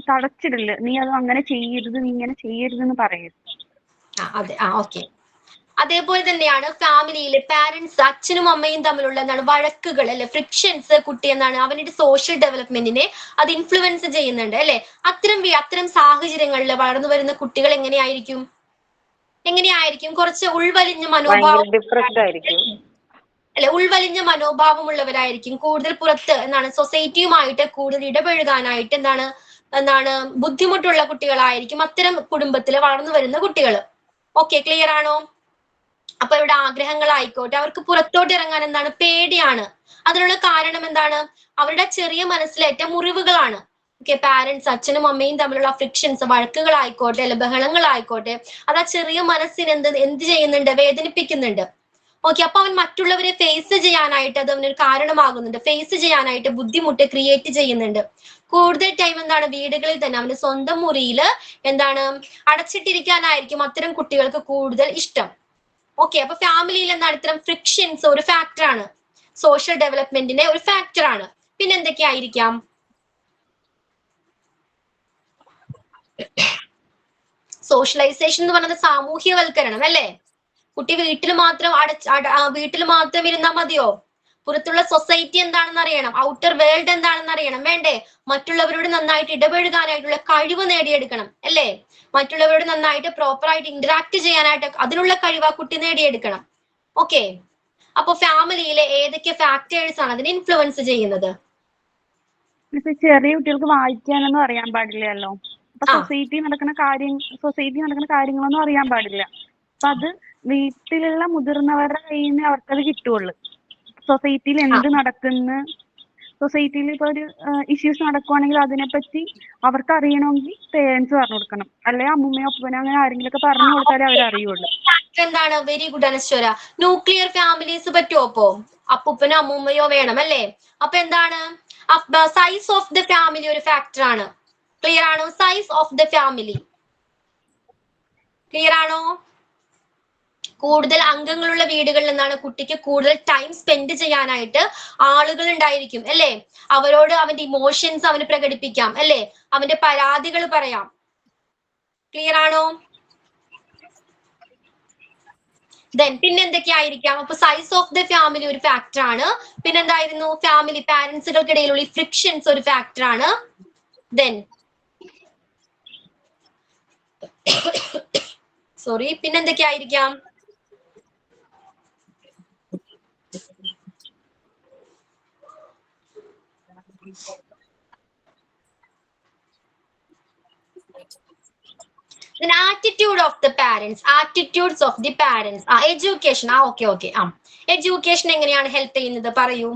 Speaker 7: തടച്ചിടില്ല. നീ അത് അങ്ങനെ ചെയ്യരുത്, നീ ഇങ്ങനെ ചെയ്യരുത് എന്ന് പറയരുത്.
Speaker 2: അതെ. ഓക്കെ. അതേപോലെ തന്നെയാണ് ഫാമിലിയിലെ പാരന്റ്സ് അച്ഛനും അമ്മയും തമ്മിലുള്ള എന്താണ് വഴക്കുകൾ അല്ലെ, ഫ്രിക്ഷൻസ് കുട്ടി എന്താണ് അവന്റെ സോഷ്യൽ ഡെവലപ്മെന്റിനെ അത് ഇൻഫ്ലുവൻസ് ചെയ്യുന്നുണ്ട് അല്ലെ. അത്തരം സാഹചര്യങ്ങളിൽ വളർന്നു വരുന്ന കുട്ടികൾ എങ്ങനെയായിരിക്കും? കുറച്ച് ഉൾവലിഞ്ഞ മനോഭാവം അല്ലെ, ഉൾവലിഞ്ഞ മനോഭാവമുള്ളവരായിരിക്കും. കൂടുതൽ പുറത്ത് എന്താണ് സൊസൈറ്റിയുമായിട്ട് കൂടുതൽ ഇടപഴകാനായിട്ട് എന്താണ് ബുദ്ധിമുട്ടുള്ള കുട്ടികളായിരിക്കും അത്തരം കുടുംബത്തിൽ വളർന്നു വരുന്ന കുട്ടികൾ. ഓക്കെ. ക്ലിയർ ആണോ? അപ്പൊ ഇവിടെ ആഗ്രഹങ്ങളായിക്കോട്ടെ, അവർക്ക് പുറത്തോട്ട് ഇറങ്ങാൻ എന്താണ് പേടിയാണ്. അതിനുള്ള കാരണം എന്താണ്? അവരുടെ ചെറിയ മനസ്സിലേറ്റ മുറിവുകളാണ്. ഓക്കെ. പാരന്റ്സ് അച്ഛനും അമ്മയും തമ്മിലുള്ള ഫ്രിക്ഷൻസ്, വഴക്കുകളായിക്കോട്ടെ അല്ലെ ബഹളങ്ങളായിക്കോട്ടെ, അത് ആ ചെറിയ മനസ്സിന് എന്ത് ചെയ്യുന്നുണ്ട്? വേദനിപ്പിക്കുന്നുണ്ട്. ഓക്കെ. അപ്പൊ അവൻ മറ്റുള്ളവരെ ഫേസ് ചെയ്യാനായിട്ട് അത് അവനൊരു കാരണമാകുന്നുണ്ട്. ഫേസ് ചെയ്യാനായിട്ട് ബുദ്ധിമുട്ട് ക്രിയേറ്റ് ചെയ്യുന്നുണ്ട്. കൂടുതൽ ടൈം എന്താണ് വീടുകളിൽ തന്നെ അവന്റെ സ്വന്തം മുറിയിൽ എന്താണ് അടച്ചിട്ടിരിക്കാനായിരിക്കും അത്തരം കുട്ടികൾക്ക് കൂടുതൽ ഇഷ്ടം. ഓക്കെ. അപ്പൊ ഫാമിലിയിൽ എന്താണ് ഇത്തരം ഫ്രിക്ഷൻസ് ഒരു ഫാക്ടറാണ്, സോഷ്യൽ ഡെവലപ്മെന്റിന്റെ ഒരു ഫാക്ടറാണ്. പിന്നെ എന്തൊക്കെയായിരിക്കാം? സോഷ്യലൈസേഷൻ എന്ന് പറയുന്നത് സാമൂഹ്യവൽക്കരണം അല്ലേ. കുട്ടി വീട്ടിൽ മാത്രം ഇരുന്നാൽ മതിയോ? പുറത്തുള്ള സൊസൈറ്റി എന്താണെന്ന് അറിയണം, ഔട്ടർ വേൾഡ് എന്താണെന്ന് അറിയണം, വേണ്ടേ? മറ്റുള്ളവരോട് നന്നായിട്ട് ഇടപഴകാനായിട്ടുള്ള കഴിവ് നേടിയെടുക്കണം അല്ലേ. മറ്റുള്ളവരോട് നന്നായിട്ട് പ്രോപ്പറായിട്ട് ഇന്ററാക്ട് ചെയ്യാനായിട്ട് അതിനുള്ള കഴിവ് ആ കുട്ടി നേടിയെടുക്കണം. ഓക്കെ. അപ്പൊ ഫാമിലിയിലെ ഏതൊക്കെ ഫാക്ടേഴ്സ് ആണ് അതിനെ ഇൻഫ്ലുവൻസ് ചെയ്യുന്നത്?
Speaker 7: ചെറിയ കുട്ടികൾക്ക് വായിക്കാനൊന്നും അറിയാൻ പാടില്ലല്ലോ. അപ്പൊ സൊസൈറ്റി നടക്കുന്ന കാര്യങ്ങളൊന്നും അറിയാൻ പാടില്ല. അപ്പൊ അത് വീട്ടിലുള്ള മുതിർന്നവരുടെ കയ്യിൽ നിന്ന് അവർക്കത് കിട്ടുള്ളൂ. സൊസൈറ്റിയിൽ എന്ത് നടക്കുന്നു, സൊസൈറ്റിയിൽ ഇപ്പൊ ഒരു ഇഷ്യൂസ് നടക്കുവാണെങ്കിൽ അതിനെപ്പറ്റി അവർക്ക് അറിയണമെങ്കിൽ പേരൻസ് പറഞ്ഞു കൊടുക്കണം. അല്ലെ അമ്മൂമ്മയോ അപ്പനോ അങ്ങനെ ആരെങ്കിലും ഒക്കെ പറഞ്ഞു കൊടുത്താലേ അവരറിയുള്ളൂ.
Speaker 2: എന്താണ്? വെരി ഗുഡ് അനശ്വര. ന്യൂക്ലിയർ ഫാമിലീസ് പറ്റുമോ? അപ്പോ അപ്പൂപ്പനോ അമ്മൂമ്മയോ വേണം അല്ലേ. അപ്പൊ എന്താണ് സൈസ് ഓഫ് ദ ഫാമിലി ഒരു ഫാക്ടർ ആണ്. ക്ലിയർ ആണോ? Size of the family clear ആണോ? കൂടുതൽ അംഗങ്ങളുള്ള വീടുകളിൽ നിന്നാണ് കുട്ടിക്ക് കൂടുതൽ ടൈം സ്പെൻഡ് ചെയ്യാനായിട്ട് ആളുകൾ ഉണ്ടായിരിക്കും അല്ലേ. അവരോട് അവന്റെ ഇമോഷൻസ് അവന് പ്രകടിപ്പിക്കാം അല്ലേ, അവന്റെ പരാതികൾ പറയാം. ക്ലിയർ ആണോ? പിന്നെ എന്തൊക്കെയായിരിക്കാം? അപ്പൊ സൈസ് ഓഫ് ദ ഫാമിലി ഒരു ഫാക്ടർ ആണ്. പിന്നെന്തായിരുന്നു? ഫാമിലി പാരന്റ്സുകൾക്കിടയിലുള്ള ഫ്രിക്ഷൻസ് ഒരു ഫാക്ടർ ആണ്. പിന്നെന്തൊക്കെയായിരിക്കാം? Then attitude of the parents, attitudes of the parents. Education. Okay. Education എങ്ങനെയാണ് ഹെൽപ്പ് ചെയ്യുന്നത് പറയൂ.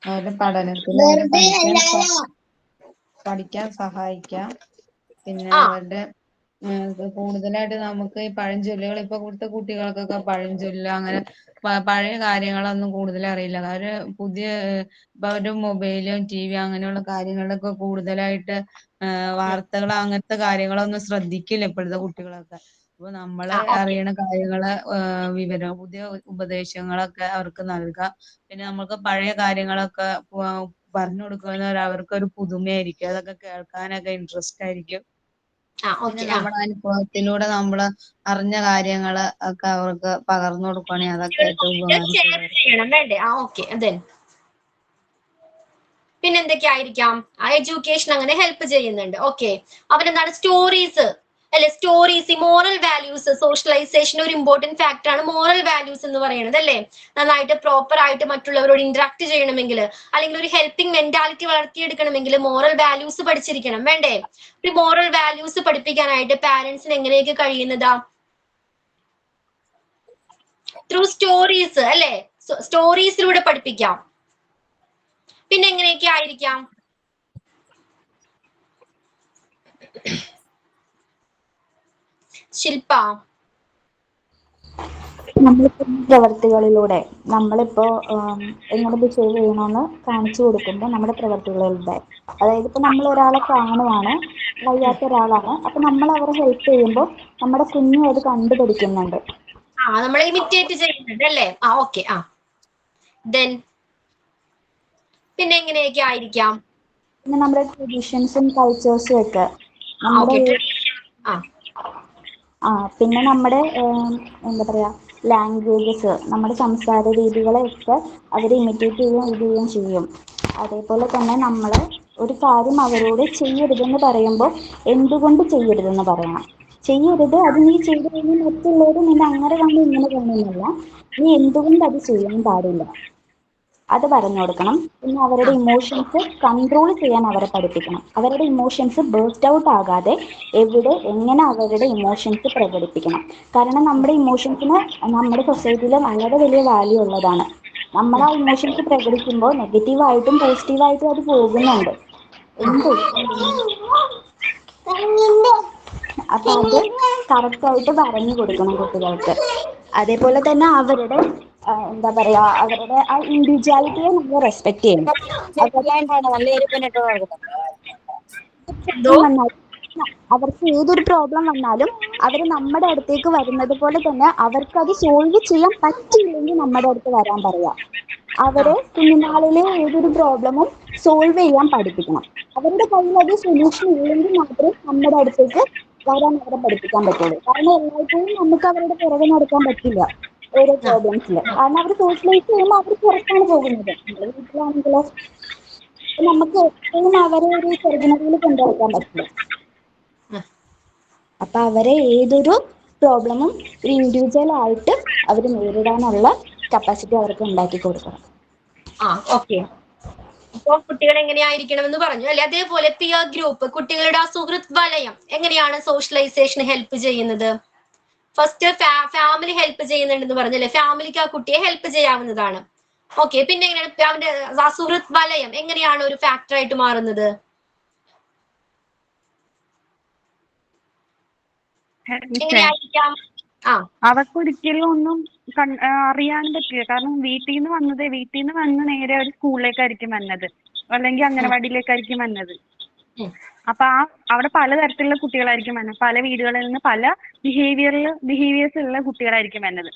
Speaker 6: അവരുടെ പഠനത്തിൽ പഠിക്കാൻ സഹായിക്കാം. പിന്നെ അവരുടെ കൂടുതലായിട്ട് നമുക്ക് ഈ പഴഞ്ചൊല്ലുകൾ ഇപ്പൊ കൊടുത്ത കുട്ടികൾക്കൊക്കെ പഴഞ്ചൊല്ല് അങ്ങനെ പഴയ കാര്യങ്ങളൊന്നും കൂടുതൽ അറിയില്ല. അവര് പുതിയ ഇപ്പൊ അവര് മൊബൈലും TV അങ്ങനെയുള്ള കാര്യങ്ങളിലൊക്കെ കൂടുതലായിട്ട് വാർത്തകൾ അങ്ങനത്തെ കാര്യങ്ങളൊന്നും ശ്രദ്ധിക്കില്ല ഇപ്പോഴത്തെ കുട്ടികളൊക്കെ. അപ്പൊ നമ്മള് അറിയണ കാര്യങ്ങള് പുതിയ ഉപദേശങ്ങളൊക്കെ അവർക്ക് നൽകാം. പിന്നെ നമുക്ക് പഴയ കാര്യങ്ങളൊക്കെ പറഞ്ഞു കൊടുക്കുന്നവർ അവർക്കൊരു പുതുമയായിരിക്കും. അതൊക്കെ കേൾക്കാനൊക്കെ ഇൻട്രസ്റ്റ് ആയിരിക്കും. പിന്നെ നമ്മുടെ അനുഭവത്തിലൂടെ നമ്മള് അറിഞ്ഞ കാര്യങ്ങള് ഒക്കെ അവർക്ക് പകർന്നു കൊടുക്കുകയാണെങ്കിൽ അതൊക്കെ ഏറ്റവും ഉപകാരപ്പെടും.
Speaker 2: പിന്നെ എന്തൊക്കെയായിരിക്കാം എഡ്യൂക്കേഷൻ അങ്ങനെ ഹെൽപ്പ് ചെയ്യുന്നുണ്ട്. ഓക്കെ, അവരെന്താണ് സ്റ്റോറീസ് അല്ലെ, സ്റ്റോറീസ്, മോറൽ വാല്യൂസ്, സോഷ്യലൈസേഷൻ ഒരു ഇമ്പോർട്ടന്റ് ഫാക്ടർ ആണ് മോറൽ വാല്യൂസ് എന്ന് പറയുന്നത് അല്ലേ. നന്നായിട്ട് പ്രോപ്പർ ആയിട്ട് മറ്റുള്ളവരോട് ഇന്ററാക്ട് ചെയ്യണമെങ്കിൽ അല്ലെങ്കിൽ ഒരു ഹെൽപ്പിംഗ് മെന്റാലിറ്റി വളർത്തിയെടുക്കണമെങ്കിൽ മോറൽ വാല്യൂസ് പഠിച്ചിരിക്കണം വേണ്ടേ. ഈ മോറൽ വാല്യൂസ് പഠിപ്പിക്കാനായിട്ട് പാരന്റ്സിന് എങ്ങനെയൊക്കെ കഴിയുന്നതാ? ത്രൂ സ്റ്റോറീസ് അല്ലെ, സ്റ്റോറീസിലൂടെ പഠിപ്പിക്കാം. പിന്നെ എങ്ങനെയൊക്കെ ആയിരിക്കാം? ശില്പ,
Speaker 3: നമ്മളിപ്പോ പ്രവർത്തികളിലൂടെ നമ്മളിപ്പോ എങ്ങനെ ബിഹേവ് ചെയ്യണമെന്ന് കാണിച്ചു കൊടുക്കുമ്പോൾ നമ്മുടെ പ്രവർത്തികളിലൂടെ, അതായത് ഇപ്പൊ നമ്മൾ ഒരാളെ കാണുവാണ്, വയ്യാത്ത ഒരാളാണ്, അപ്പൊ നമ്മൾ അവരെ ഹെൽപ്പ് ചെയ്യുമ്പോൾ നമ്മുടെ കുഞ്ഞും അത് കണ്ടുപഠിക്കുന്നുണ്ട്.
Speaker 2: നമ്മൾ ഇമിറ്റേറ്റ് ചെയ്യുന്നുണ്ട് അല്ലേ. ഓക്കെ. ദെൻ പിന്നെ എങ്ങനെയൊക്കെ ആയിരിക്കാം?
Speaker 3: പിന്നെ നമ്മുടെ ട്രഡീഷൻസും കൾച്ചേഴ്സും ഒക്കെ നമ്മുടെ പിന്നെ നമ്മുടെ എന്താ പറയാ ലാംഗ്വേജസ്, നമ്മുടെ സംസാര രീതികളെയൊക്കെ അവർ ഇമിറ്റേറ്റ് ചെയ്യുകയും ചെയ്യും. അതേപോലെ തന്നെ നമ്മൾ ഒരു കാര്യം അവരോട് ചെയ്യരുതെന്ന് പറയുമ്പോൾ എന്തുകൊണ്ട് ചെയ്യരുതെന്ന് പറയണം. ചെയ്യരുത്, അത് നീ ചെയ്തു കഴിഞ്ഞാൽ മറ്റുള്ളവർ നിന്നെ അങ്ങനെ കാണും ഇങ്ങനെ കാണുന്നില്ല, നീ എന്തുകൊണ്ട് അത് ചെയ്യാൻ പാടില്ല, അത് പറഞ്ഞു കൊടുക്കണം. പിന്നെ അവരുടെ ഇമോഷൻസ് കൺട്രോൾ ചെയ്യാൻ അവരെ പഠിപ്പിക്കണം. അവരുടെ ഇമോഷൻസ് ബേസ്റ്റ് ഔട്ട് ആകാതെ എവിടെ എങ്ങനെ അവരുടെ ഇമോഷൻസ് പ്രകടിപ്പിക്കണം. കാരണം നമ്മുടെ ഇമോഷൻസിന് നമ്മുടെ സൊസൈറ്റിയിൽ വളരെ വലിയ വാല്യൂ ഉള്ളതാണ്. നമ്മൾ ആ ഇമോഷൻസ് പ്രകടിക്കുമ്പോൾ നെഗറ്റീവായിട്ടും പോസിറ്റീവായിട്ടും അത് പോകുന്നുണ്ട്. അപ്പൊ അത് കറക്റ്റായിട്ട് പറഞ്ഞു കൊടുക്കണം കുട്ടികൾക്ക്. അതേപോലെ തന്നെ അവരുടെ എന്താ പറയാ അവരുടെ ആ ഇൻഡിവിജ്വാലിറ്റിയെ നമ്മൾ റെസ്പെക്ട് ചെയ്യണം. അവർക്ക് ഏതൊരു പ്രോബ്ലം വന്നാലും അവർ നമ്മുടെ അടുത്തേക്ക് വരുന്നത് പോലെ തന്നെ അവർക്ക് അത് സോൾവ് ചെയ്യാൻ പറ്റിയില്ലെങ്കിൽ നമ്മുടെ അടുത്ത് വരാൻ പറയാം. അവരെ കുഞ്ഞുനാളിലെ ഏതൊരു പ്രോബ്ലമും സോൾവ് ചെയ്യാൻ പഠിപ്പിക്കണം. അവരുടെ കയ്യിൽ അത് സൊല്യൂഷൻ ഇല്ലെങ്കിൽ മാത്രമേ നമ്മുടെ അടുത്തേക്ക് വരാൻ അവരെ പഠിപ്പിക്കാൻ പറ്റുള്ളൂ. കാരണം എല്ലായ്പ്പോഴും നമുക്ക് അവരുടെ പുറകെ നടക്കാൻ പറ്റില്ല ഓരോ പ്രോബ്ലംസിൽ. കാരണം അവർ സോഷ്യലൈസ് ചെയ്യുമ്പോൾ അവർ പുറത്താണ് പോകുന്നത്. നമ്മുടെ വീട്ടിലാണെങ്കിലോ നമുക്ക് എപ്പോഴും അവരെ ഒരു ചെറുകിണയിൽ കൊണ്ടുനടക്കാൻ പറ്റില്ല. അപ്പൊ അവരെ ഏതൊരു പ്രോബ്ലമും ഒരു ഇൻഡിവിജ്വൽ ആയിട്ട് അവർ നേരിടാനുള്ള കപ്പാസിറ്റി അവർക്ക് ഉണ്ടാക്കി കൊടുക്കണം.
Speaker 2: ഓക്കെ. ഇപ്പോൾ കുട്ടികൾ എങ്ങനെയായിരിക്കണം എന്ന് പറഞ്ഞു അല്ലെ. അതേപോലെ പിയർ ഗ്രൂപ്പ്, കുട്ടികളുടെ ആ സുഹൃത്ത് വലയം എങ്ങനെയാണ് സോഷ്യലൈസേഷന് ഹെൽപ്പ് ചെയ്യുന്നത്? ഫസ്റ്റ് ഫാമിലി ഹെൽപ്പ് ചെയ്യുന്നുണ്ടെന്ന് പറഞ്ഞല്ലേ, ഫാമിലിക്ക് ആ കുട്ടിയെ ഹെൽപ്പ് ചെയ്യാവുന്നതാണ്. ഓക്കെ, പിന്നെ എങ്ങനെയാണ് അവന്റെ ആ സുഹൃത്ത് വലയം എങ്ങനെയാണ് ഒരു ഫാക്ടർ ആയിട്ട് മാറുന്നത്? എങ്ങനെയായിരിക്കാം?
Speaker 7: അവർക്ക് ഒരിക്കലും ഒന്നും അറിയാൻ പറ്റില്ല. കാരണം വീട്ടിൽ നിന്ന് വന്ന് നേരെ ഒരു സ്കൂളിലേക്കായിരിക്കും വന്നത്, അല്ലെങ്കിൽ അംഗനവാടിയിലേക്കായിരിക്കും വന്നത്. അപ്പൊ അവിടെ പലതരത്തിലുള്ള കുട്ടികളായിരിക്കും വന്നത്, പല വീടുകളിൽ നിന്ന് പല ബിഹേവിയേഴ്സ് ഉള്ള കുട്ടികളായിരിക്കും വന്നത്.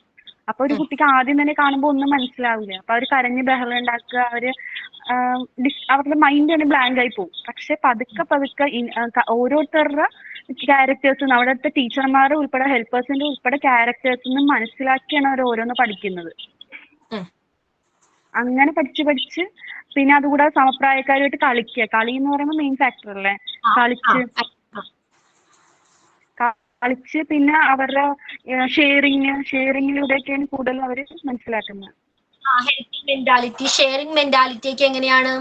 Speaker 7: അപ്പൊ ഒരു കുട്ടിക്ക് ആദ്യം തന്നെ കാണുമ്പോൾ ഒന്നും മനസ്സിലാവില്ല. അപ്പൊ അവർ കരഞ്ഞ് ബഹളം ഉണ്ടാക്കുക, അവരുടെ മൈൻഡ് തന്നെ ബ്ലാങ്ക് ആയി പോകും. പക്ഷെ പതുക്കെ ഓരോരുത്തരുടെ ക്യാരക്ടേഴ്സ്, അവിടുത്തെ ടീച്ചർമാർ ഉൾപ്പെടെ ഹെൽപ്പേഴ്സിന്റെ ഉൾപ്പെടെ ക്യാരക്ടേഴ്സ് മനസ്സിലാക്കിയാണ് അവർ ഓരോന്ന് പഠിക്കുന്നത്. അങ്ങനെ പഠിച്ച് പിന്നെ അതുകൂടാതെ സമപ്രായക്കാരുമായിട്ട് കളി എന്ന് പറയുമ്പോൾ മെയിൻ ഫാക്ടർ അല്ലേ. കളിച്ച് പിന്നെ അവരുടെ ഷെയറിങ്ങിലൂടെയൊക്കെയാണ് കൂടുതൽ അവർ മനസ്സിലാക്കുന്നത്.
Speaker 2: ഹെൽപ്പിംഗ് മെന്റാലിറ്റി, ഷെയറിംഗ് മെന്റാലിറ്റി ഒക്കെ എങ്ങനെയാണ്?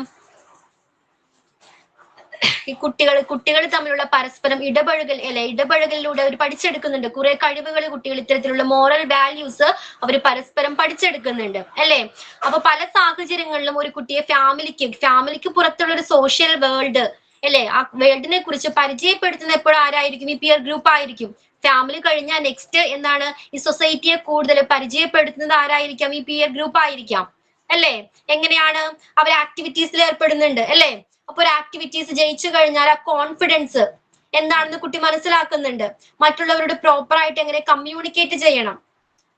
Speaker 2: ഈ കുട്ടികൾ തമ്മിലുള്ള പരസ്പരം ഇടപഴകലിലൂടെ അവർ പഠിച്ചെടുക്കുന്നുണ്ട്. കുറെ കഴിവുകൾ കുട്ടികൾ ഇത്തരത്തിലുള്ള മോറൽ വാല്യൂസ് അവർ പരസ്പരം പഠിച്ചെടുക്കുന്നുണ്ട് അല്ലെ. അപ്പൊ പല സാഹചര്യങ്ങളിലും ഒരു കുട്ടിയെ ഫാമിലിക്ക് പുറത്തുള്ള ഒരു സോഷ്യൽ വേൾഡ് അല്ലെ, ആ വേൾഡിനെ കുറിച്ച് പരിചയപ്പെടുത്തുന്ന എപ്പോഴും ആരായിരിക്കും? ഈ പിയർ ഗ്രൂപ്പ് ആയിരിക്കും. ഫാമിലി കഴിഞ്ഞാൽ നെക്സ്റ്റ് എന്താണ്? ഈ സൊസൈറ്റിയെ കൂടുതൽ പരിചയപ്പെടുത്തുന്നത് ആരായിരിക്കാം? ഈ പിയർ ഗ്രൂപ്പ് ആയിരിക്കാം അല്ലെ. എങ്ങനെയാണ്? അവർ ആക്ടിവിറ്റീസിൽ ഏർപ്പെടുന്നുണ്ട് അല്ലെ. അപ്പൊ ഒരു ആക്ടിവിറ്റീസ് ജയിച്ചു കഴിഞ്ഞാൽ ആ കോൺഫിഡൻസ് എന്താണെന്ന് കുട്ടി മനസ്സിലാക്കുന്നുണ്ട്. മറ്റുള്ളവരോട് പ്രോപ്പർ ആയിട്ട് എങ്ങനെ കമ്മ്യൂണിക്കേറ്റ് ചെയ്യണം.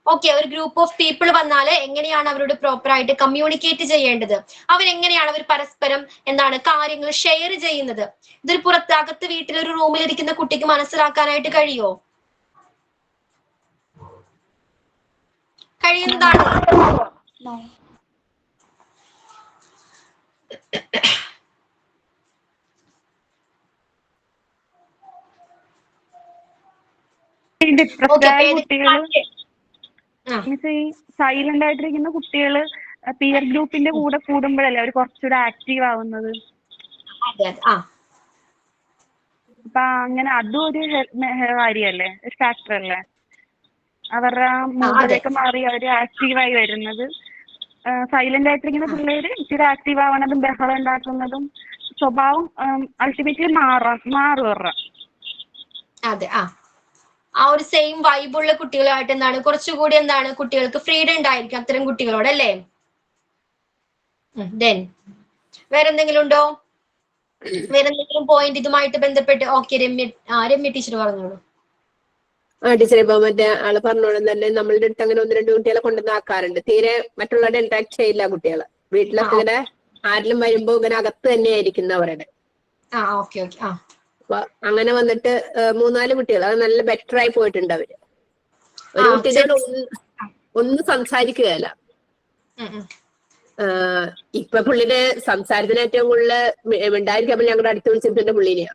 Speaker 2: ഓക്കെ, ഒരു ഗ്രൂപ്പ് ഓഫ് പീപ്പിൾ വന്നാൽ എങ്ങനെയാണ് അവരോട് പ്രോപ്പർ ആയിട്ട് കമ്മ്യൂണിക്കേറ്റ് ചെയ്യേണ്ടത്, അവരെങ്ങനെയാണ് അവർ പരസ്പരം എന്താണ് കാര്യങ്ങൾ ഷെയർ ചെയ്യുന്നത്. ഇതൊരു പുറത്തകത്ത് വീട്ടിലൊരു റൂമിലിരിക്കുന്ന കുട്ടിക്ക് മനസ്സിലാക്കാനായിട്ട് കഴിയുമോ? കഴിയുന്നതാണ്.
Speaker 7: സൈലന്റ് ആയിട്ടിരിക്കുന്ന കുട്ടികള് പിയർ ഗ്രൂപ്പിന്റെ കൂടെ കൂടുമ്പോഴല്ലേ അവർ കുറച്ചുകൂടെ ആക്റ്റീവ് ആവുന്നത്. അപ്പൊ അങ്ങനെ അതും ഒരു കാര്യല്ലേ, ഒരു ഫാക്ടർ അല്ലേ അവരുടെ മൂഡിലേക്ക് മാറി അവര് ആക്റ്റീവായി വരുന്നത്. സൈലന്റ് ആയിട്ടിരിക്കുന്ന പിള്ളേര് ഇച്ചിരി ആക്റ്റീവ് ആവണതും ബഹളം ഉണ്ടാക്കുന്നതും സ്വഭാവം അൾട്ടിമേറ്റ്ലി മാറുക.
Speaker 2: അതെ, ആ ഒരു സെയിം വൈബുള്ള കുട്ടികളായിട്ട് എന്താണ് കുറച്ചുകൂടി എന്താണ് കുട്ടികൾക്ക് ഫ്രീഡം ഉണ്ടായിരിക്കും അത്തരം കുട്ടികളോട് അല്ലേ. വേറെന്തെങ്കിലും ഉണ്ടോ? വേറെന്തെങ്കിലും പോയിന്റ് ഇതുമായിട്ട് ബന്ധപ്പെട്ട്? ഓക്കെ, രമ്യ ടീച്ചർ പറഞ്ഞോളൂ.
Speaker 12: ടീച്ചറെ, ഇപ്പൊ മറ്റേ ആള് പറഞ്ഞോളും തന്നെ നമ്മളുടെ അടുത്ത് അങ്ങനെ 1-2 കുട്ടികളെ കൊണ്ടുവന്ന് ആക്കാറുണ്ട്. തീരെ മറ്റുള്ളവരുടെ ഇന്ററാക്ട് ചെയ്യില്ല കുട്ടികള്. വീട്ടിലൊക്കെ ഇങ്ങനെ ആരെങ്കിലും വരുമ്പോ ഇങ്ങനെ അകത്ത് തന്നെയായിരിക്കും അവരുടെ. അപ്പൊ അങ്ങനെ വന്നിട്ട് 3-4 കുട്ടികൾ അത് നല്ല ബെറ്റർ ആയി പോയിട്ടുണ്ട് അവര്. ഒരു കുട്ടീനോട് ഒന്നും സംസാരിക്കുകയല്ല. ഇപ്പൊ പുള്ളിയുടെ സംസാരത്തിന് ഏറ്റവും കൂടുതൽ ഉണ്ടായിരിക്കും ഞങ്ങളുടെ അടുത്ത് വിളിച്ചിട്ടുണ്ട് പുള്ളിനെയാ.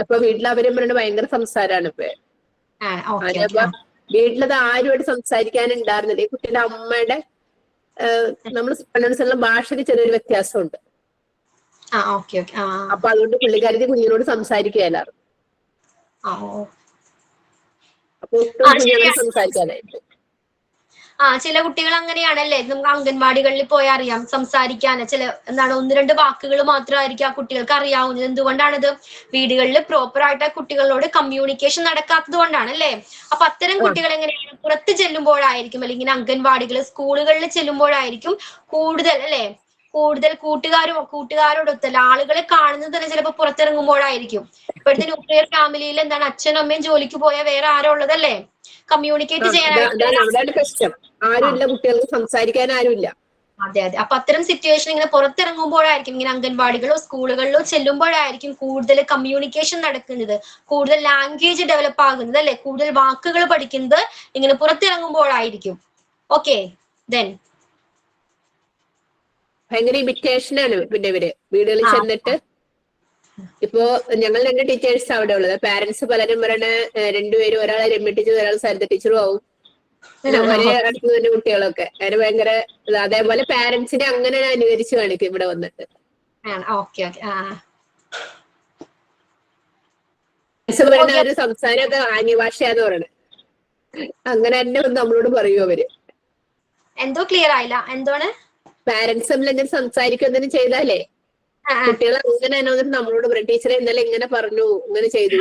Speaker 12: അപ്പൊ വീട്ടിൽ അവരും പറഞ്ഞ ഭയങ്കര സംസാരാണ് ഇപ്പൊ. അപ്പൊ വീട്ടിലത് ആരുമായിട്ട് സംസാരിക്കാനുണ്ടായിരുന്നില്ല. ഈ കുട്ടിയുടെ അമ്മയുടെ നമ്മൾ ഭാഷയ്ക്ക് ചെറിയൊരു വ്യത്യാസമുണ്ട്. അപ്പൊ അതുകൊണ്ട് പുള്ളിക്കാരത്തി കുഞ്ഞിനോട് സംസാരിക്കുകയല്ലായിരുന്നു. അപ്പൊ ഒട്ടും കുഞ്ഞിനോട് സംസാരിക്കാനായിട്ട്
Speaker 2: ചില കുട്ടികൾ അങ്ങനെയാണല്ലേ. നമുക്ക് അംഗൻവാടികളിൽ പോയാൽ അറിയാം സംസാരിക്കാൻ ചില എന്താണ് 1-2 വാക്കുകൾ മാത്രമായിരിക്കും ആ കുട്ടികൾക്ക് അറിയാവുന്നത്. എന്തുകൊണ്ടാണിത്? വീടുകളിൽ പ്രോപ്പർ ആയിട്ട് ആ കുട്ടികളോട് കമ്മ്യൂണിക്കേഷൻ നടക്കാത്തത് കൊണ്ടാണ് അല്ലേ. അപ്പൊ അത്തരം കുട്ടികൾ എങ്ങനെയാണ് പുറത്ത് ചെല്ലുമ്പോഴായിരിക്കും അല്ലെങ്കിൽ അംഗൻവാടികൾ സ്കൂളുകളിൽ ചെല്ലുമ്പോഴായിരിക്കും കൂടുതൽ കൂട്ടുകാരോടൊത്തല്ല ആളുകളെ കാണുന്നത് തന്നെ ചിലപ്പോൾ പുറത്തിറങ്ങുമ്പോഴായിരിക്കും. ഇപ്പോഴത്തെ ന്യൂക്ലിയർ ഫാമിലിയിൽ എന്താണ് അച്ഛനും അമ്മയും ജോലിക്ക് പോയാൽ വേറെ ആരോ ഉള്ളതല്ലേ കമ്മ്യൂണിക്കേറ്റ് ചെയ്യാനായിട്ട്.
Speaker 12: ആരുമില്ല, കുട്ടികൾക്ക് സംസാരിക്കാൻ ആരുമില്ല.
Speaker 2: അതെ. അപ്പൊ അത്തരം സിറ്റുവേഷൻ ഇങ്ങനെ പുറത്തിറങ്ങുമ്പോഴായിരിക്കും ഇങ്ങനെ അംഗൻവാടികളോ സ്കൂളുകളിലോ ചെല്ലുമ്പോഴായിരിക്കും കൂടുതൽ കമ്മ്യൂണിക്കേഷൻ നടക്കുന്നത്, കൂടുതൽ ലാംഗ്വേജ് ഡെവലപ്പ് ആകുന്നത് അല്ലെ, കൂടുതൽ വാക്കുകൾ പഠിക്കുന്നത് ഇങ്ങനെ പുറത്തിറങ്ങുമ്പോഴായിരിക്കും. ഓക്കെ,
Speaker 12: ഭയങ്കര ഇമിറ്റേഷനാണ് പിന്നെ ഇവര് വീടുകളിൽ ചെന്നിട്ട്. ഇപ്പോ ഞങ്ങൾ 2 ടീച്ചേഴ്സ് അവിടെ ഉള്ളത്. പാരന്റ്സ് പലരും പറയണ 2 പേരും, ഒരാളെ രമ്യ ടീച്ചർ ഒരാൾ സരിത ടീച്ചറും ആവും. ഒരേ അടുത്ത് തന്നെ കുട്ടികളൊക്കെ അതിന് ഭയങ്കര. അതേപോലെ പാരന്റ്സിനെ അങ്ങനെ അനുകരിച്ച് കാണിക്കും ഇവിടെ വന്നിട്ട്. ഒരു സംസാരമൊക്കെ ആംഗ്യ ഭാഷയാന്ന് പറയണത്. അങ്ങനെ തന്നെ നമ്മളോട് പറയൂ അവര്.
Speaker 2: എന്തോ ക്ലിയർ ആയില്ല. എന്താണ്?
Speaker 12: പാരന്റ്സ് തമ്മിൽ എങ്ങനെ സംസാരിക്കും എന്തെങ്കിലും ചെയ്താലേ കുട്ടികൾ അങ്ങനെ തന്നെ വന്നിട്ട് നമ്മളോട് പറയും, ടീച്ചറെ ഇന്നലെ ഇങ്ങനെ പറഞ്ഞു, ഇങ്ങനെ ചെയ്തു.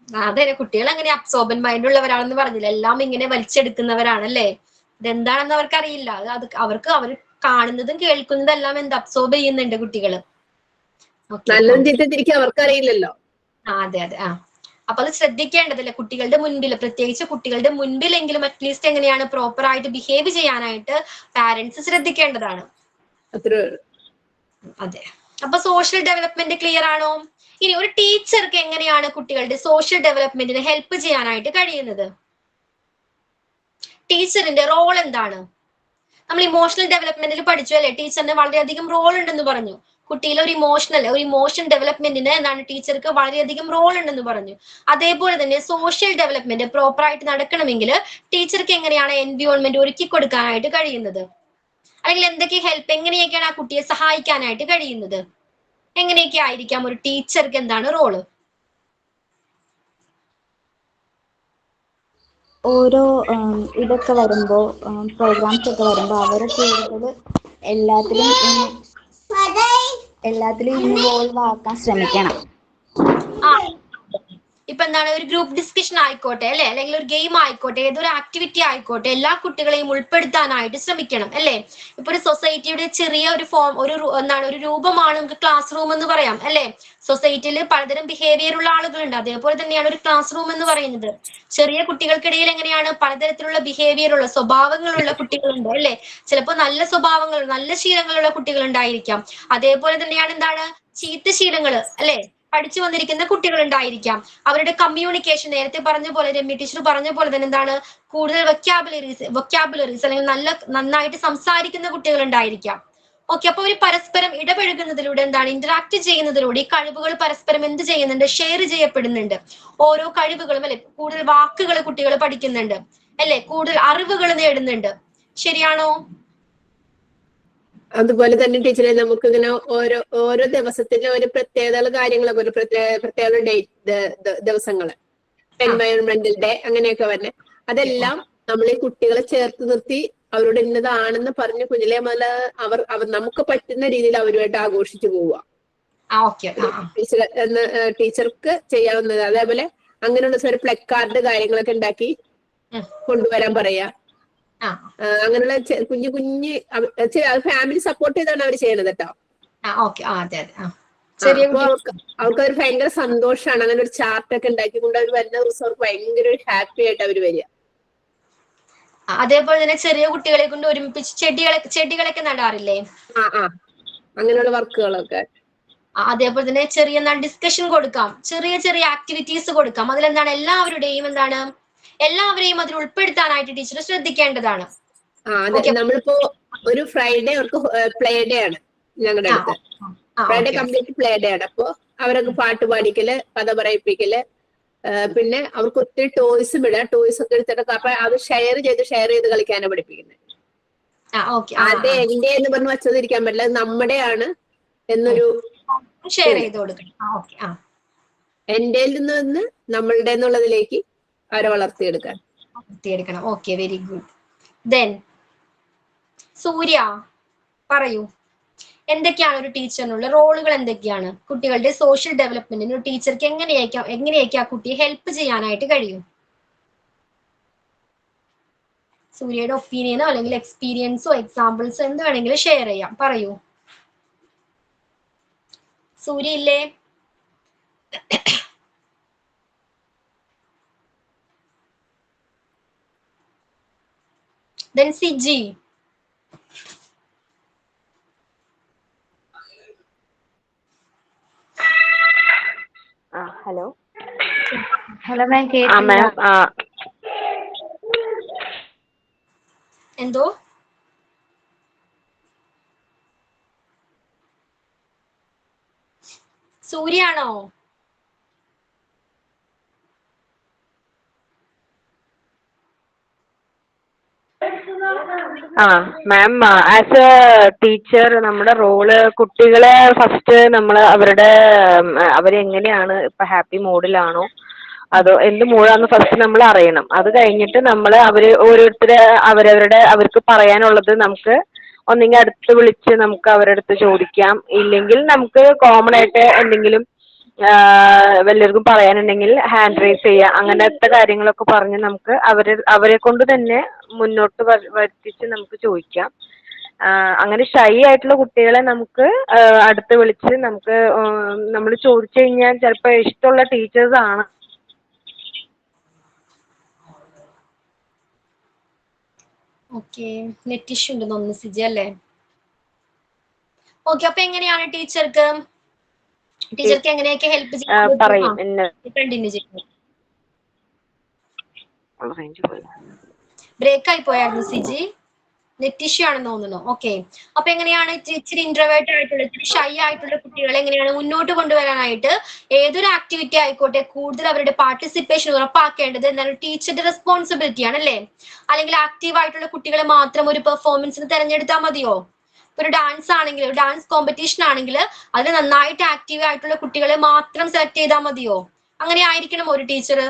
Speaker 2: അതെ, കുട്ടികൾ അങ്ങനെ അബ്സോർബൻ മൈൻഡ് ഉള്ളവരാണെന്ന് പറഞ്ഞില്ല. എല്ലാം ഇങ്ങനെ വലിച്ചെടുക്കുന്നവരാണല്ലേ. ഇതെന്താണെന്ന് അവർക്കറിയില്ല. അവർ കാണുന്നതും കേൾക്കുന്നതും എല്ലാം അബ്സോർബ് ചെയ്യുന്നുണ്ട് കുട്ടികള്.
Speaker 12: നല്ലതും ചീത്തയും അവർക്കറിയില്ലല്ലോ.
Speaker 2: അതെ. അപ്പൊ അത് ശ്രദ്ധിക്കേണ്ടതല്ലേ കുട്ടികളുടെ മുൻപിൽ, പ്രത്യേകിച്ച് കുട്ടികളുടെ മുൻപിലെങ്കിലും അറ്റ്ലീസ്റ്റ് എങ്ങനെയാണ് പ്രോപ്പർ ആയിട്ട് ബിഹേവ് ചെയ്യാനായിട്ട് പാരന്റ്സ് ശ്രദ്ധിക്കേണ്ടതാണ്. അതെ. അപ്പൊ സോഷ്യൽ ഡെവലപ്മെന്റ് ക്ലിയർ ആണോ? ഇനി ഒരു ടീച്ചർക്ക് എങ്ങനെയാണ് കുട്ടികളുടെ സോഷ്യൽ ഡെവലപ്മെന്റിന് ഹെൽപ്പ് ചെയ്യാനായിട്ട് കഴിയുന്നത്? ടീച്ചറിന്റെ റോൾ എന്താണ്? നമ്മൾ ഇമോഷണൽ ഡെവലപ്മെന്റിൽ പഠിച്ചു അല്ലെ, ടീച്ചറിന് വളരെയധികം റോൾ ഉണ്ടെന്ന് പറഞ്ഞു. കുട്ടിയിലെ ഒരു ഇമോഷൻ ഡെവലപ്മെന്റിന് എന്താണ് ടീച്ചർക്ക് വളരെയധികം റോൾ ഉണ്ടെന്ന് പറഞ്ഞു. അതേപോലെ തന്നെ സോഷ്യൽ ഡെവലപ്മെന്റ് പ്രോപ്പർ ആയിട്ട് നടക്കണമെങ്കിൽ ടീച്ചർക്ക് എങ്ങനെയാണ് എൻവയോൺമെന്റ് ഒരുക്കി കൊടുക്കാനായിട്ട് കഴിയുന്നത്? അല്ലെങ്കിൽ എന്തൊക്കെ ഹെൽപ്പ്, എങ്ങനെയൊക്കെയാണ് ആ കുട്ടിയെ സഹായിക്കാനായിട്ട് കഴിയുന്നത്? എങ്ങനെയൊക്കെ ആയിരിക്കാം ഒരു ടീച്ചർക്ക് എന്താണ് റോള്?
Speaker 3: ഓരോ ഇതൊക്കെ വരുമ്പോൾ, പ്രോഗ്രാംസ് ഒക്കെ വരുമ്പോൾ അവരെ കൂടുതൽ എല്ലാത്തിലും ഇൻവോൾവ് ആക്കാൻ ശ്രമിക്കണം.
Speaker 2: ഇപ്പൊ എന്താണ്, ഒരു ഗ്രൂപ്പ് ഡിസ്കഷൻ ആയിക്കോട്ടെ അല്ലെ, അല്ലെങ്കിൽ ഒരു ഗെയിം ആയിക്കോട്ടെ, ഏതൊരു ആക്ടിവിറ്റി ആയിക്കോട്ടെ, എല്ലാ കുട്ടികളെയും ഉൾപ്പെടുത്താനായിട്ട് ശ്രമിക്കണം അല്ലെ. ഇപ്പൊ ഒരു സൊസൈറ്റിയുടെ ചെറിയ ഒരു ഫോം, ഒരു രൂപമാണ് നമുക്ക് ക്ലാസ് റൂം എന്ന് പറയാം അല്ലെ. സൊസൈറ്റിയിൽ പലതരം ബിഹേവിയർ ഉള്ള ആളുകളുണ്ട്, അതേപോലെ തന്നെയാണ് ഒരു ക്ലാസ് റൂം എന്ന് പറയുന്നത്. ചെറിയ കുട്ടികൾക്കിടയിൽ എങ്ങനെയാണ് പലതരത്തിലുള്ള ബിഹേവിയർ ഉള്ള, സ്വഭാവങ്ങളുള്ള കുട്ടികളുണ്ട് അല്ലെ. ചിലപ്പോൾ നല്ല സ്വഭാവങ്ങൾ, നല്ല ശീലങ്ങളുള്ള കുട്ടികൾ ഉണ്ടായിരിക്കാം. അതേപോലെ തന്നെയാണ് എന്താണ്, ചീത്ത ശീലങ്ങൾ അല്ലെ പഠിച്ചു വന്നിരിക്കുന്ന കുട്ടികൾ ഉണ്ടായിരിക്കാം. അവരുടെ കമ്മ്യൂണിക്കേഷൻ, നേരത്തെ പറഞ്ഞ പോലെ, രമ്യ ടീച്ചർ പറഞ്ഞ പോലെ തന്നെ എന്താണ്, കൂടുതൽ വൊക്കാബുലറീസ് അല്ലെങ്കിൽ നന്നായിട്ട് സംസാരിക്കുന്ന കുട്ടികൾ ഉണ്ടായിരിക്കാം. ഓക്കെ, അപ്പൊ അവർ പരസ്പരം ഇടപഴകുന്നതിലൂടെ എന്താണ്, ഇന്ററാക്ട് ചെയ്യുന്നതിലൂടെ ഈ കഴിവുകൾ പരസ്പരം എന്ത് ചെയ്യുന്നുണ്ട്, ഷെയർ ചെയ്യപ്പെടുന്നുണ്ട്. ഓരോ കഴിവുകളും അല്ലെ, കൂടുതൽ വാക്കുകൾ കുട്ടികൾ പഠിക്കുന്നുണ്ട് അല്ലെ, കൂടുതൽ അറിവുകൾ നേടുന്നുണ്ട്. ശരിയാണോ?
Speaker 12: അതുപോലെ തന്നെ ടീച്ചറെ, നമുക്ക് ഇങ്ങനെ ഓരോ ദിവസത്തിന്റെ ഒരു പ്രത്യേകത കാര്യങ്ങളൊക്കെ, ഒരു പ്രത്യേക ദിവസങ്ങള്, എൻവയോൺമെന്റൽ ഡേ അങ്ങനെയൊക്കെ വന്നെ, അതെല്ലാം നമ്മൾ ഈ കുട്ടികളെ ചേർത്ത് നിർത്തി അവരോട് ഇന്നതാണെന്ന് പറഞ്ഞ് കുഞ്ഞിലെ മുതൽ അവർ നമുക്ക് പറ്റുന്ന രീതിയിൽ അവരുമായിട്ട് ആഘോഷിച്ചു പോവുക. ടീച്ചർക്ക് ചെയ്യാവുന്നത്. അതേപോലെ അങ്ങനെയുള്ള ഒരു പ്ലക്കാർഡ് കാര്യങ്ങളൊക്കെ ഉണ്ടാക്കി കൊണ്ടുവരാൻ പറയാ. അങ്ങനെയുള്ള കുഞ്ഞു ഫാമിലി സപ്പോർട്ട് ചെയ്താണ് അവർ ചെയ്യണത് കേട്ടോ. അവർക്ക് ഒരു ഭയങ്കര സന്തോഷമാണ്. അങ്ങനെ ഒരു ചാർട്ടൊക്കെ ഉണ്ടാക്കിക്കൊണ്ട് അവർ വരുന്ന ദിവസം അവർക്ക് ഭയങ്കര ഹാപ്പി ആയിട്ട് അവർ വരിക.
Speaker 2: അതേപോലെ തന്നെ ചെറിയ കുട്ടികളെ കൊണ്ട് ഒരുമിപ്പിച്ച് ചെടികളൊക്കെ നടാറില്ലേ?
Speaker 12: അങ്ങനെയുള്ള വർക്കുകളൊക്കെ.
Speaker 2: അതേപോലെ തന്നെ ചെറിയ ഡിസ്കഷൻ കൊടുക്കാം, ചെറിയ ചെറിയ ആക്ടിവിറ്റീസ് കൊടുക്കാം. അതിലെന്താണ്, എല്ലാവരെയും അതിൽ ഉൾപ്പെടുത്താനായിട്ട് ടീച്ചർ ശ്രദ്ധിക്കേണ്ടതാണ്.
Speaker 12: നമ്മളിപ്പോ ഒരു ഫ്രൈഡേ അവർക്ക് പ്ലേ ഡേ ആണ് ഞങ്ങളുടെ അടുത്ത്. ഫ്രൈഡേ കംപ്ലീറ്റ് പ്ലേ ഡേ ആണ്. അപ്പൊ അവരൊക്കെ പാട്ട് പാടിക്കല്, കഥ പറയിപ്പിക്കല്, പിന്നെ അവർക്ക് ഒത്തിരി ടോയ്സും ഇടാം. ടോയ്സ് ഒക്കെ എടുത്തിട്ടൊക്കെ അപ്പൊ അത് ഷെയർ ചെയ്ത് കളിക്കാനാണ് പഠിപ്പിക്കുന്നത്. അത് എന്റെ എന്ന് പറഞ്ഞ് വച്ചതിരിക്കാൻ പറ്റില്ല, നമ്മുടെയാണ് എന്നൊരു
Speaker 2: ഷെയർ ചെയ്ത് കൊടുക്കണം.
Speaker 12: എന്റെ നിന്ന് നമ്മളുടെ എന്നുള്ളതിലേക്ക് അവരെ വളർത്തിയെടുക്കണം.
Speaker 2: Okay, very good. Then Surya പറയൂ, എന്തൊക്കെയാണ് ഒരു ടീച്ചറിനുള്ള റോളുകൾ? എന്തൊക്കെയാണ് കുട്ടികളുടെ സോഷ്യൽ ഡെവലപ്മെന്റിന് ഒരു ടീച്ചർക്ക് എങ്ങനെയൊക്കെ ആ കുട്ടിയെ ഹെൽപ്പ് ചെയ്യാനായിട്ട് കഴിയും? സൂര്യയുടെ ഒപ്പീനിയനോ അല്ലെങ്കിൽ എക്സ്പീരിയൻസോ എക്സാമ്പിൾസോ എന്ത് വേണമെങ്കിലും ഷെയർ ചെയ്യാം. പറയൂ സൂര്യ. ഇല്ലേ? Then Siji.
Speaker 5: Hello
Speaker 11: ma'am.
Speaker 2: എന്തോ? സൂര്യാണോ?
Speaker 5: മാം, ആസ് എ ടീച്ചർ നമ്മുടെ റോള് കുട്ടികളെ ഫസ്റ്റ് നമ്മൾ അവരെങ്ങനെയാണ് ഇപ്പൊ ഹാപ്പി മൂഡിലാണോ അതോ എന്ത് മൂഡാന്ന് ഫസ്റ്റ് നമ്മൾ അറിയണം. അത് കഴിഞ്ഞിട്ട് നമ്മൾ ഓരോരുത്തരെ അവർക്ക് പറയാനുള്ളത് നമുക്ക് ഒന്നെങ്കിൽ അടുത്ത് വിളിച്ച് നമുക്ക് അവരുടെ അടുത്ത് ചോദിക്കാം. ഇല്ലെങ്കിൽ നമുക്ക് കോമൺ ആയിട്ട് എന്തെങ്കിലും വല്ലവർക്കും പറയാനുണ്ടെങ്കിൽ ഹാൻഡ് റൈസ് ചെയ്യാം. അങ്ങനത്തെ കാര്യങ്ങളൊക്കെ പറഞ്ഞ് നമുക്ക് അവരെ കൊണ്ട് തന്നെ മുന്നോട്ട് വരുത്തിച്ച് നമുക്ക് ചോദിക്കാം. അങ്ങനെ ഷൈ ആയിട്ടുള്ള കുട്ടികളെ നമുക്ക് അടുത്ത് വിളിച്ച് നമ്മൾ ചോദിച്ചു കഴിഞ്ഞാൽ ചിലപ്പോൾ ഇഷ്ടമുള്ള ടീച്ചേഴ്സ് ആണ്.
Speaker 2: ഓക്കെ, നെറ്റ് ഇഷ്യൂ ഉണ്ട് തോന്നുന്നു സിജി അല്ലേ? ഓക്കെ, അപ്പൊ എങ്ങനെയാണ് ടീച്ചർക്ക് എങ്ങനെയൊക്കെ ഹെൽപ്പ് കണ്ടിന്യൂ ചെയ്യുന്നത്? ബ്രേക്ക് ആയി പോയായിരുന്നു സിജി. നെറ്റ് ഇഷ്യൂ ആണെന്ന് തോന്നുന്നു. ഓക്കെ, അപ്പൊ എങ്ങനെയാണ് ഇച്ചിരി ഇൻട്രോവേർട്ട് ആയിട്ടുള്ള ഇച്ചിരി ഷൈ ആയിട്ടുള്ള കുട്ടികളെ എങ്ങനെയാണ് മുന്നോട്ട് കൊണ്ടുവരാനായിട്ട് ഏതൊരു ആക്ടിവിറ്റി ആയിക്കോട്ടെ കൂടുതൽ അവരുടെ പാർട്ടിസിപ്പേഷൻ ഉറപ്പാക്കേണ്ടത് എന്താണ് ടീച്ചറുടെ റെസ്പോൺസിബിലിറ്റി ആണ് അല്ലേ? അല്ലെങ്കിൽ ആക്റ്റീവ് ആയിട്ടുള്ള കുട്ടികളെ മാത്രം ഒരു പെർഫോമൻസിന് തിരഞ്ഞെടുത്താൽ മതിയോ? ഒരു ഡാൻസ് ആണെങ്കിൽ, ഒരു ഡാൻസ് കോമ്പറ്റീഷൻ ആണെങ്കിൽ അതിൽ നന്നായിട്ട് ആക്റ്റീവ് ആയിട്ടുള്ള കുട്ടികളെ മാത്രം സെലക്ട് ചെയ്താൽ മതിയോ? അങ്ങനെ ആയിരിക്കണം ഒരു ടീച്ചർ?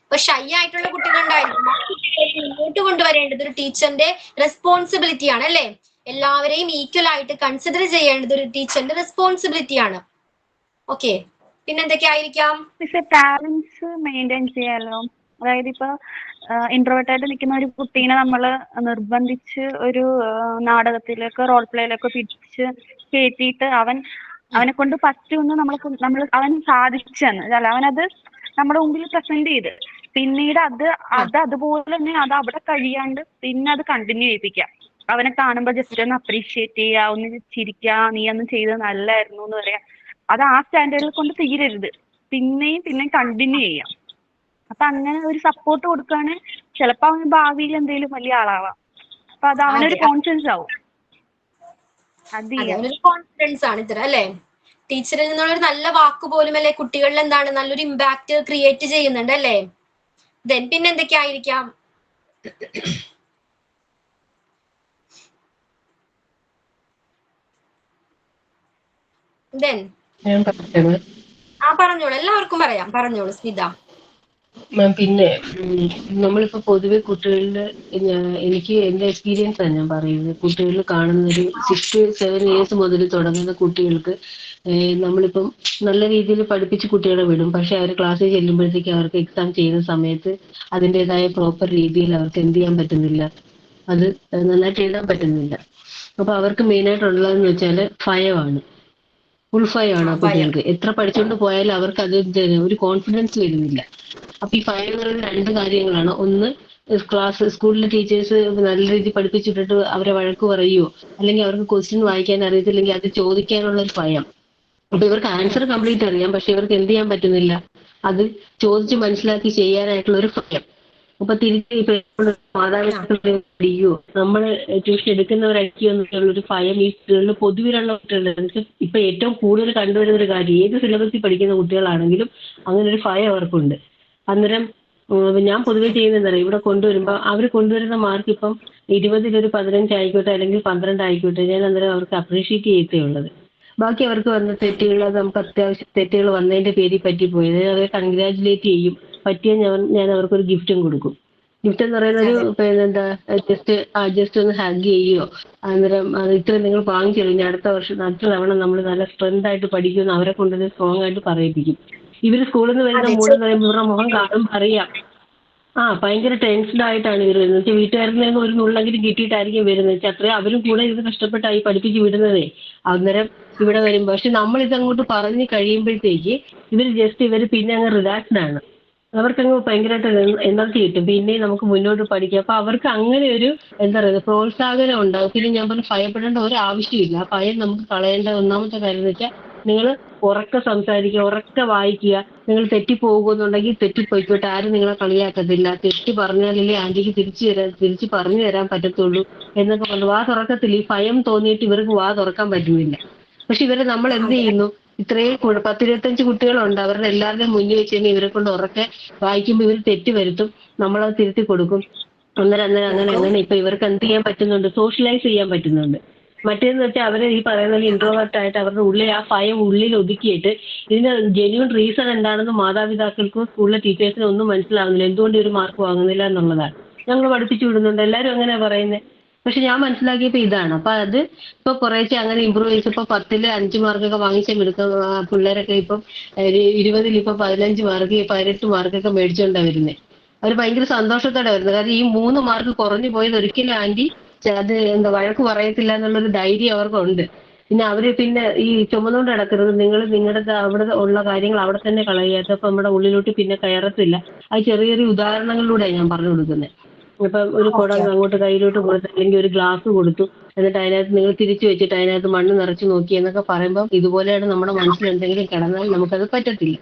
Speaker 2: ഇപ്പൊ ഷൈ ആയിട്ടുള്ള കുട്ടികൾ ഉണ്ടായിരിക്കും, ആ കുട്ടികളെ മുന്നോട്ട് കൊണ്ടുവരേണ്ടത് ഒരു ടീച്ചറിന്റെ റെസ്പോൺസിബിലിറ്റി ആണ് അല്ലെ? എല്ലാവരെയും ഈക്വൽ ആയിട്ട് കൺസിഡർ ചെയ്യേണ്ടത് ഒരു ടീച്ചറിന്റെ റെസ്പോൺസിബിലിറ്റി ആണ്. ഓക്കെ, പിന്നെ എന്തൊക്കെയായിരിക്കാം?
Speaker 7: ബാലൻസ് മെയിൻറ്റെയിൻ ചെയ്യാലോ. അതായത് ഇപ്പൊ ഇൻട്രോവേർട്ട് ആയിട്ട് നിൽക്കുന്ന ഒരു കുട്ടീനെ നമ്മൾ നിർബന്ധിച്ച് ഒരു നാടകത്തിലേക്ക് റോൾ പ്ലേയിലൊക്കെ പിടിച്ച് കയറ്റിയിട്ട് അവനെ കൊണ്ട് പറ്റുമെന്ന് നമ്മൾ അവൻ സാധിച്ചെന്ന് അല്ല, അവനത് നമ്മുടെ മുമ്പിൽ പ്രസന്റ് ചെയ്ത് പിന്നീട് അതുപോലെ തന്നെ അത് അവിടെ കഴിയാണ്ട് പിന്നെ അത് കണ്ടിന്യൂ ചെയ്യിപ്പിക്കാം. അവനെ കാണുമ്പോൾ ജസ്റ്റ് ഒന്ന് അപ്രീഷിയേറ്റ് ചെയ്യുക, ഒന്ന് ചിരിക്കുക, നീ അന്ന് ചെയ്തത് നല്ലായിരുന്നു എന്ന് പറയാ. അത് ആ സ്റ്റാൻഡേർഡിൽ കൊണ്ട് തീരരുത്, പിന്നെയും കണ്ടിന്യൂ ചെയ്യാം. അപ്പൊ അങ്ങനെ ഒരു സപ്പോർട്ട് കൊടുക്കുകയാണെങ്കിൽ ചിലപ്പോ അവന് ഭാവിയിൽ എന്തെങ്കിലും വലിയ ആളാവാം. അപ്പൊ അത് അവനൊരു കോൺഫിഡൻസ് ആവും.
Speaker 2: കോൺഫിഡൻസ് ആണ് ഇത്ര അല്ലെ? ടീച്ചറിൽ നിന്നുള്ള ഒരു നല്ല വാക്ക് പോലും അല്ലെ കുട്ടികളിൽ എന്താണ് നല്ലൊരു ഇമ്പാക്ട് ക്രിയേറ്റ് ചെയ്യുന്നുണ്ട് അല്ലെ? ദെൻ പിന്നെ എന്തൊക്കെയായിരിക്കാം? ദെൻ പറഞ്ഞോളൂ, എല്ലാവർക്കും പറയാം, പറഞ്ഞോളൂ സ്മിത.
Speaker 9: പിന്നെ നമ്മളിപ്പോ പൊതുവെ കുട്ടികളില് എനിക്ക് എന്റെ എക്സ്പീരിയൻസ് ആണ് ഞാൻ പറയുന്നത്. കുട്ടികളിൽ കാണുന്ന ഒരു 6 to 7 years മുതൽ തുടങ്ങുന്ന കുട്ടികൾക്ക് നമ്മളിപ്പം നല്ല രീതിയിൽ പഠിപ്പിച്ച് കുട്ടികളെ വിടും. പക്ഷെ അവർ ക്ലാസ്സിൽ ചെല്ലുമ്പോഴത്തേക്ക് അവർക്ക് എക്സാം ചെയ്യുന്ന സമയത്ത് അതിൻ്റെതായ പ്രോപ്പർ രീതിയിൽ അവർക്ക് എന്ത് ചെയ്യാൻ പറ്റുന്നില്ല, അത് നന്നായിട്ട് എഴുതാൻ പറ്റുന്നില്ല. അപ്പൊ അവർക്ക് മെയിനായിട്ടുള്ളതെന്ന് വെച്ചാൽ ഭയമാണ്, ഫുൾ ഭയമാണ്. കുട്ടികൾക്ക് എത്ര പഠിച്ചുകൊണ്ട് പോയാലും അവർക്ക് അത് ഒരു കോൺഫിഡൻസ് വരുന്നില്ല. അപ്പൊ ഈ ഭയം എന്ന് പറയുന്നത് 2 കാര്യങ്ങളാണ്. ഒന്ന്, സ്കൂളിലെ ടീച്ചേഴ്സ് നല്ല രീതിയിൽ പഠിപ്പിച്ചിട്ടിട്ട് അവരെ വഴക്ക് പറയുകയോ അല്ലെങ്കിൽ അവർക്ക് ക്വസ്റ്റ്യൻ വായിക്കാൻ അറിയത്തില്ലെങ്കിൽ അത് ചോദിക്കാനുള്ള ഒരു ഭയം. അപ്പൊ ഇവർക്ക് ആൻസർ കംപ്ലീറ്റ് അറിയാം, പക്ഷെ ഇവർക്ക് എന്ത് ചെയ്യാൻ പറ്റുന്നില്ല, അത് ചോദിച്ച് മനസ്സിലാക്കി ചെയ്യാനായിട്ടുള്ള ഒരു ഭയം. അപ്പൊ തിരിച്ച് മാതാപിതാക്കളെ അടിയോ നമ്മൾ ട്യൂഷൻ എടുക്കുന്നവരടിയോ എന്നുള്ള ഒരു ഭയം ഈ കുട്ടികളിൽ പൊതുവിലുള്ള കുട്ടികളുടെ ഇപ്പൊ ഏറ്റവും കൂടുതൽ കണ്ടുവരുന്ന ഒരു കാര്യം, ഏത് സിലബസിൽ പഠിക്കുന്ന കുട്ടികളാണെങ്കിലും അങ്ങനെ ഒരു ഭയം അവർക്കുണ്ട്. അന്നേരം ഞാൻ പൊതുവെ ചെയ്യുന്നതല്ല, ഇവിടെ കൊണ്ടുവരുമ്പോൾ അവർ കൊണ്ടുവരുന്ന മാർക്ക് ഇപ്പം 20-ൽ ഒരു 15 ആയിക്കോട്ടെ അല്ലെങ്കിൽ 12 ആയിക്കോട്ടെ, ഞാൻ അന്നേരം അവർക്ക് അപ്രീഷിയേറ്റ് ചെയ്യത്തേ ഉള്ളത്. ബാക്കി അവർക്ക് വന്ന തെറ്റുകൾ, അത് നമുക്ക് അത്യാവശ്യം തെറ്റുകൾ വന്നതിന്റെ പേരിൽ പറ്റിപ്പോയത് അവരെ കൺഗ്രാജുലേറ്റ് ചെയ്യും. പറ്റിയ ഞാൻ അവർക്കൊരു ഗിഫ്റ്റും കൊടുക്കും. ഗിഫ്റ്റ് എന്ന് പറയുന്ന ഒരു എന്താ ജസ്റ്റ് ഒന്ന് ഹഗ് ചെയ്യുകയോ, അന്നേരം ഇത്രയും നിങ്ങൾ വാങ്ങിച്ചു അടുത്ത തവണ നമ്മൾ നല്ല സ്ട്രെങ്ത് ആയിട്ട് പഠിക്കുമെന്ന് അവരെ കൊണ്ടുവന്ന് സ്ട്രോങ് ആയിട്ട് പറയിപ്പിക്കും. ഇവര് സ്കൂളിൽ നിന്ന് വരുന്ന മൂഡ് പറയുമ്പോൾ ഇവരുടെ മുഖം കാണുമ്പോൾ അറിയാം ഭയങ്കര ടെൻസ്ഡ് ആയിട്ടാണ് ഇവർ വരുന്നത്. വീട്ടുകാരിൽ നിന്ന് ഒരു നുള്ളെങ്കിലും കിട്ടിയിട്ടായിരിക്കും വരുന്നത്. അത്രയും അവരും കൂടെ ഇത് കഷ്ടപ്പെട്ടായി പഠിപ്പിച്ച് വിടുന്നതേ. അന്നേരം ഇവിടെ വരുമ്പോൾ പക്ഷെ നമ്മൾ ഇതങ്ങോട്ട് പറഞ്ഞു കഴിയുമ്പോഴത്തേക്ക് ഇവർ പിന്നെ അങ്ങ് റിലാക്സ്ഡ് ആണ്. അവർക്കങ്ങ് ഭയങ്കരമായിട്ട് എനർജി കിട്ടും, പിന്നെ നമുക്ക് മുന്നോട്ട് പഠിക്കാം. അപ്പൊ അവർക്ക് അങ്ങനെ ഒരു എന്താ പറയുക പ്രോത്സാഹനം ഉണ്ടാകും. പിന്നെ ഞാൻ പറഞ്ഞു ഭയപ്പെടേണ്ട ഒരു ആവശ്യമില്ല. ആ ഭയം നമുക്ക് കളയേണ്ട ഒന്നാമത്തെ കാര്യം എന്ന് വെച്ചാൽ നിങ്ങൾ ഉറക്കെ സംസാരിക്കുക, ഉറക്കെ വായിക്കുക. നിങ്ങൾ തെറ്റിപ്പോകുന്നുണ്ടെങ്കിൽ തെറ്റിപ്പോയിക്കോട്ടെ, ആരും നിങ്ങളെ കളിയാക്കത്തില്ല. തെറ്റി പറഞ്ഞാലല്ലേ ആന്റിക്ക് തിരിച്ച് പറഞ്ഞു തരാൻ പറ്റത്തുള്ളൂ എന്നൊക്കെ പറഞ്ഞു വാ തുറക്കത്തില്ല. ഈ ഭയം തോന്നിയിട്ട് ഇവർക്ക് വാ തുറക്കാൻ പറ്റുന്നില്ല. പക്ഷെ ഇവരെ നമ്മൾ എന്ത് ചെയ്യുന്നു, ഇത്രയും 10-25 കുട്ടികളുണ്ട്, അവരുടെ എല്ലാവരുടെയും മുന്നിൽ വെച്ച് തന്നെ ഇവരെ കൊണ്ട് ഉറക്കെ വായിക്കുമ്പോൾ ഇവർ തെറ്റ് വരുത്തും, നമ്മളത് തിരുത്തി കൊടുക്കും. അങ്ങനെ ഇപ്പൊ ഇവർക്ക് എന്ത് ചെയ്യാൻ പറ്റുന്നുണ്ട്, സോഷ്യലൈസ് ചെയ്യാൻ പറ്റുന്നുണ്ട്. മറ്റേന്ന് വെച്ചാൽ അവരെ ഈ പറയുന്ന പോലെ ഇൻട്രോവേർട്ട് ആയിട്ട് അവരുടെ ഉള്ളിൽ ആ ഭയം ഉള്ളിൽ ഒതുക്കിയിട്ട് ഇതിന്റെ ജെന്യൂൻ റീസൺ എന്താണെന്ന് മാതാപിതാക്കൾക്കും സ്കൂളിലെ ടീച്ചേഴ്സിനും ഒന്നും മനസ്സിലാവുന്നില്ല. എന്തുകൊണ്ട് ഇവർ മാർക്ക് വാങ്ങുന്നില്ല എന്നുള്ളതാണ്. ഞങ്ങൾ പഠിപ്പിച്ചു വിടുന്നുണ്ട്, എല്ലാവരും അങ്ങനെ പറയുന്നത്. പക്ഷെ ഞാൻ മനസ്സിലാക്കിയപ്പോ ഇതാണ്. അപ്പൊ അത് ഇപ്പൊ കുറേശ്ശെ അങ്ങനെ ഇമ്പ്രൂവ് ചെയ്തപ്പോ 10-ൽ 5 മാർക്കൊക്കെ വാങ്ങിച്ച പിള്ളേരൊക്കെ ഇപ്പം 20-ൽ ഇപ്പൊ 15 മാർക്ക് 18 മാർക്കൊക്കെ മേടിച്ചുകൊണ്ടാണ് വരുന്നത്. അവർ ഭയങ്കര സന്തോഷത്തോടെ വരുന്നത്. കാരണം ഈ 3 മാർക്ക് കുറഞ്ഞു പോയത് ഒരിക്കലും ആന്റി അത് വഴക്ക് പറയത്തില്ല എന്നുള്ളൊരു ധൈര്യം അവർക്കുണ്ട്. പിന്നെ അവര് പിന്നെ ഈ ചുമന്നുകൊണ്ട് നടക്കരുത്, നിങ്ങൾ നിങ്ങളുടെ അവിടെ ഉള്ള കാര്യങ്ങൾ അവിടെ തന്നെ കളയാത്ത അപ്പൊ നമ്മുടെ ഉള്ളിലോട്ട് പിന്നെ കയറത്തില്ല. അത് ചെറിയ ചെറിയ ഉദാഹരണങ്ങളിലൂടെയാണ് ഞാൻ പറഞ്ഞു കൊടുക്കുന്നത്. ഇപ്പം ഒരു കുടം അങ്ങോട്ട് കയ്യിലോട്ട് കൊടുത്തു, അല്ലെങ്കിൽ ഒരു ഗ്ലാസ് കൊടുത്തു, എന്നിട്ട് അതിനകത്ത് നിങ്ങൾ തിരിച്ചു വെച്ചിട്ട് അതിനകത്ത് മണ്ണ് നിറച്ച് നോക്കി എന്നൊക്കെ പറയുമ്പോൾ ഇതുപോലെയാണ് നമ്മുടെ മനസ്സിൽ എന്തെങ്കിലും കിടന്നാൽ നമുക്കത് പറ്റത്തില്ല.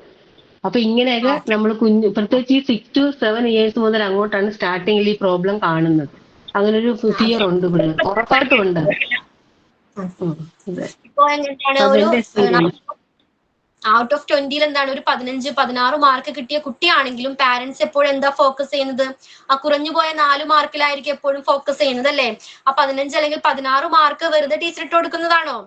Speaker 9: അപ്പൊ ഇങ്ങനെയൊക്കെ നമ്മൾ പ്രത്യേകിച്ച് ഈ 6 to 7 years മുതൽ അങ്ങോട്ടാണ് സ്റ്റാർട്ടിങ്ങിൽ ഈ പ്രോബ്ലം കാണുന്നത്. അങ്ങനൊരു ഫിയർ ഉണ്ട് പിള്ളേർക്ക്, ഉറപ്പായിട്ടും ഉണ്ട്.
Speaker 2: ഇപ്പൊ എന്താണ് ഒരു ഔട്ട് ഓഫ് 20 എന്താണ് ഒരു 15-16 മാർക്ക് കിട്ടിയ കുട്ടിയാണെങ്കിലും പാരന്റ്സ് എപ്പോഴും എന്താ ഫോക്കസ് ചെയ്യുന്നത്? ആ കുറഞ്ഞു പോയ 4 മാർക്കിലായിരിക്കും എപ്പോഴും ഫോക്കസ് ചെയ്യുന്നത് അല്ലേ? ആ 15 അല്ലെങ്കിൽ 16 മാർക്ക് വെറുതെ ടീച്ചർ ഇട്ട് കൊടുക്കുന്നതാണോ?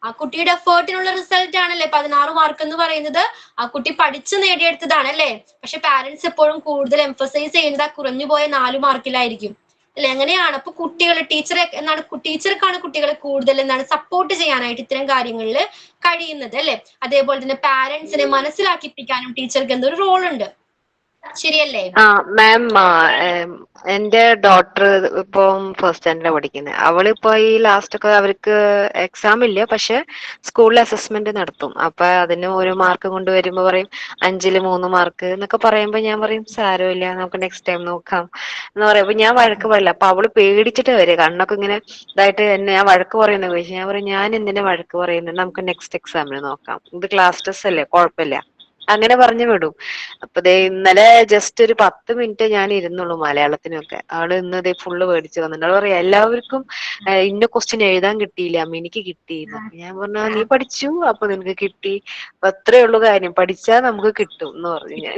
Speaker 2: ആ കുട്ടിയുടെ എഫേർട്ടിനുള്ള റിസൾട്ട് ആണല്ലേ 16 മാർക്ക് എന്ന് പറയുന്നത്. ആ കുട്ടി പഠിച്ചു നേടിയെടുത്തതാണ് അല്ലേ? പക്ഷെ പാരന്റ്സ് എപ്പോഴും കൂടുതൽ എംഫസൈസ് ചെയ്യുന്നത് ആ കുറഞ്ഞു പോയ 4 മാർക്കിലായിരിക്കും അല്ലെ? അങ്ങനെയാണ്. അപ്പൊ കുട്ടികളെ ടീച്ചർക്കാണ് കുട്ടികളെ കൂടുതൽ എന്താണ് സപ്പോർട്ട് ചെയ്യാനായിട്ട് ഇത്തരം കാര്യങ്ങളിൽ കഴിയുന്നത് അല്ലെ? അതേപോലെ തന്നെ പാരന്റ്സിനെ മനസ്സിലാക്കിപ്പിക്കാനും ടീച്ചർക്ക് എന്തൊരു റോൾ ഉണ്ട്, ശരിയല്ലേ?
Speaker 5: മാം, എന്റെ ഡോട്ടർ ഇപ്പം ഫസ്റ്റ് സ്റ്റാൻഡേർഡിലാണ് പഠിക്കുന്നത്. അവളിപ്പോ ഈ ലാസ്റ്റ് ഒക്കെ അവർക്ക് എക്സാം ഇല്ല, പക്ഷെ സ്കൂളിൽ അസസ്മെന്റ് നടത്തും. അപ്പൊ അതിന് 1 മാർക്ക് കൊണ്ടുവരുമ്പോ പറയും 5-ൽ 3 മാർക്ക് എന്നൊക്കെ പറയുമ്പോ ഞാൻ പറയും സാരമില്ല, നമുക്ക് നെക്സ്റ്റ് ടൈം നോക്കാം എന്ന് പറയുമ്പോ ഞാൻ വഴക്ക് പറയില്ല. അപ്പൊ അവള് പേടിച്ചിട്ട് വരിക, കണ്ണൊക്കെ ഇങ്ങനെ ഇതായിട്ട് എന്നെ ഞാൻ വഴക്ക് പറയുന്ന ചോദിച്ചു. ഞാൻ പറയും ഞാൻ എന്തിനാ വഴക്ക് പറയുന്നത്, നമുക്ക് നെക്സ്റ്റ് എക്സാമിന് നോക്കാം, ഇത് ക്ലാസ് ടെസ്റ്റ് അല്ലേ, കുഴപ്പമില്ല, അങ്ങനെ പറഞ്ഞു വിടും. അപ്പൊ ദേ ഇന്നലെ ജസ്റ്റ് ഒരു 10 മിനിറ്റ് ഞാൻ ഇരുന്നുള്ളൂ മലയാളത്തിനൊക്കെ. അവള് ഇന്ന് ദേ ഫുള്ള് മേടിച്ചു വന്നിട്ടുണ്ട്. അവള് പറയാം എല്ലാവർക്കും ഇന്ന ക്വസ്റ്റ്യൻ എഴുതാൻ കിട്ടിയില്ല, എനിക്ക് കിട്ടിയില്ല. ഞാൻ പറഞ്ഞു നീ പഠിച്ചു അപ്പൊ നിനക്ക് കിട്ടി, അപ്പൊ അത്രേ ഉള്ളൂ കാര്യം, പഠിച്ചാൽ നമുക്ക് കിട്ടും എന്ന് പറഞ്ഞു ഞാൻ.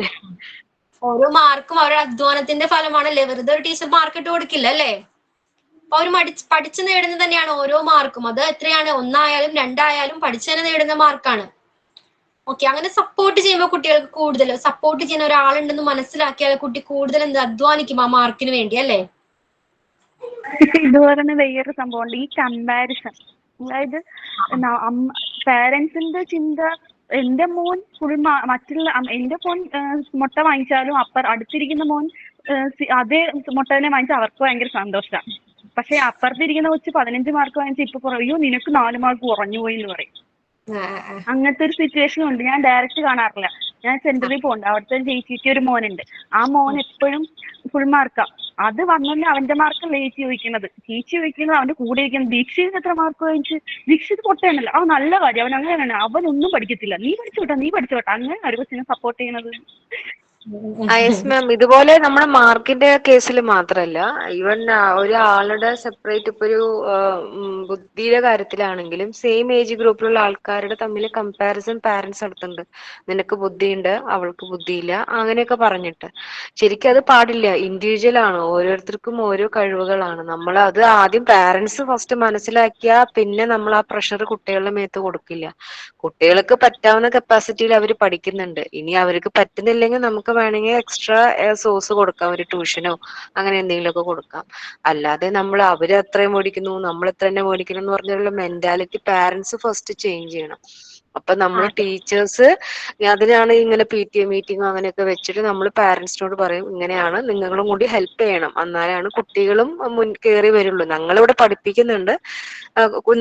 Speaker 2: ഓരോ മാർക്കും അവരുടെ അധ്വാനത്തിന്റെ ഫലമാണല്ലേ, വെറുതെ ഒരു ടീച്ചർ മാർക്ക് ഇട്ട് കൊടുക്കില്ല അല്ലേ? അപ്പൊ അവർ പഠിച്ചു നേടുന്നത് തന്നെയാണ് ഓരോ മാർക്കും. അത് എത്രയാണ്, 1 ആയാലും 2 ആയാലും പഠിച്ചു തന്നെ നേടുന്ന മാർക്കാണ്. ഓക്കെ, അങ്ങനെ സപ്പോർട്ട് ചെയ്യുമ്പോൾ കുട്ടികൾക്ക് കൂടുതൽ സപ്പോർട്ട് ചെയ്യുന്ന ഒരാളുണ്ടെന്ന് മനസ്സിലാക്കിയാൽ കുട്ടി കൂടുതൽ എന്ത് അധ്വാനിക്കും ആ മാർക്കിന് വേണ്ടി അല്ലേ?
Speaker 7: ഇതുപോലെ തന്നെ വേറൊരു സംഭവമുണ്ട്, ഈ കമ്പാരിസൺ. അതായത് പാരന്റ്സിന്റെ ചിന്ത, എന്റെ മോൻ ഫുൾ മറ്റുള്ള എന്റെ മോൻ മുട്ട വാങ്ങിച്ചാലും അടുത്തിരിക്കുന്ന മോൻ അതേ മുട്ട തന്നെ വാങ്ങിച്ചാൽ അവർക്ക് ഭയങ്കര സന്തോഷമാണ്. പക്ഷെ അപ്പുറത്തിരിക്കുന്ന കൊച്ച് 15 മാർക്ക് വാങ്ങിച്ചാൽ ഇപ്പൊ പറയൂ നിനക്ക് 4 മാർക്ക് കുറഞ്ഞു പോയി എന്ന് പറയും. അങ്ങനത്തെ ഒരു സിറ്റുവേഷൻ ഉണ്ട്. ഞാൻ ഡയറക്റ്റ് കാണാറില്ല, ഞാൻ സെന്ററിൽ പോകുന്നുണ്ട്. അവിടുത്തെ ചേച്ചിക്ക് ഒരു മോനുണ്ട്. ആ മോൻ എപ്പോഴും ഫുൾ മാർക്കാ. അത് വന്നോണ്ട് അവന്റെ മാർക്ക് ചേച്ചി ചോദിക്കുന്നത് അവന്റെ കൂടെ ഇരിക്കുന്നത് ദീക്ഷിത് എത്ര മാർക്ക് വാങ്ങിച്ച്, ദീക്ഷിത് പൊട്ടയാണല്ലോ, നല്ല കാര്യം, അവൻ അങ്ങനെയാണ്, അവനൊന്നും പഠിക്കത്തില്ല, നീ പഠിച്ചോട്ടെ അങ്ങനെ ഒരു കൊച്ചിനെ സപ്പോർട്ട് ചെയ്യുന്നത്.
Speaker 5: യെസ് മാം, ഇതുപോലെ നമ്മുടെ മാർക്കിന്റെ കേസിൽ മാത്രല്ല, ഈവൻ ഒരാളുടെ സെപ്പറേറ്റ് ഇപ്പൊ ഒരു ബുദ്ധിയുടെ കാര്യത്തിലാണെങ്കിലും സെയിം ഏജ് ഗ്രൂപ്പിലുള്ള ആൾക്കാരുടെ തമ്മിൽ കമ്പാരിസൺ പാരന്റ്സ് നടത്തുന്നുണ്ട്. നിനക്ക് ബുദ്ധിയുണ്ട്, അവൾക്ക് ബുദ്ധിയില്ല, അങ്ങനെയൊക്കെ പറഞ്ഞിട്ട്. ശരിക്കും അത് പാടില്ല. ഇൻഡിവിജ്വൽ ആണ്, ഓരോരുത്തർക്കും ഓരോ കഴിവുകളാണ്. നമ്മൾ അത് ആദ്യം പാരന്റ്സ് ഫസ്റ്റ് മനസ്സിലാക്കിയാ പിന്നെ നമ്മൾ ആ പ്രഷർ കുട്ടികളുടെ മേത്ത് കൊടുക്കില്ല. കുട്ടികൾക്ക് പറ്റാവുന്ന കപ്പാസിറ്റിയിൽ അവർ പഠിക്കുന്നുണ്ട്. ഇനി അവർക്ക് പറ്റുന്നില്ലെങ്കിൽ നമുക്ക് വേണമെങ്കിൽ എക്സ്ട്രാ സോഴ്സ് കൊടുക്കാം, ഒരു ട്യൂഷനോ അങ്ങനെ എന്തെങ്കിലുമൊക്കെ കൊടുക്കാം. അല്ലാതെ നമ്മൾ അവര് അത്രയും മേടിക്കുന്നു നമ്മൾ ഇത്ര തന്നെ മേടിക്കണം എന്ന് പറഞ്ഞുള്ള മെന്റാലിറ്റി പാരന്റ്സ് ഫസ്റ്റ് ചേഞ്ച് ചെയ്യണം. അപ്പൊ നമ്മൾ ടീച്ചേഴ്സ് അതിനാണ് ഇങ്ങനെ PTA മീറ്റിംഗ് അങ്ങനെയൊക്കെ വെച്ചിട്ട് നമ്മൾ പാരന്റ്സിനോട് പറയും ഇങ്ങനെയാണ്, നിങ്ങളും കൂടി ഹെൽപ്പ് ചെയ്യണം, എന്നാലാണ് കുട്ടികളും കയറി വരുള്ളൂ. ഞങ്ങളിവിടെ പഠിപ്പിക്കുന്നുണ്ട്,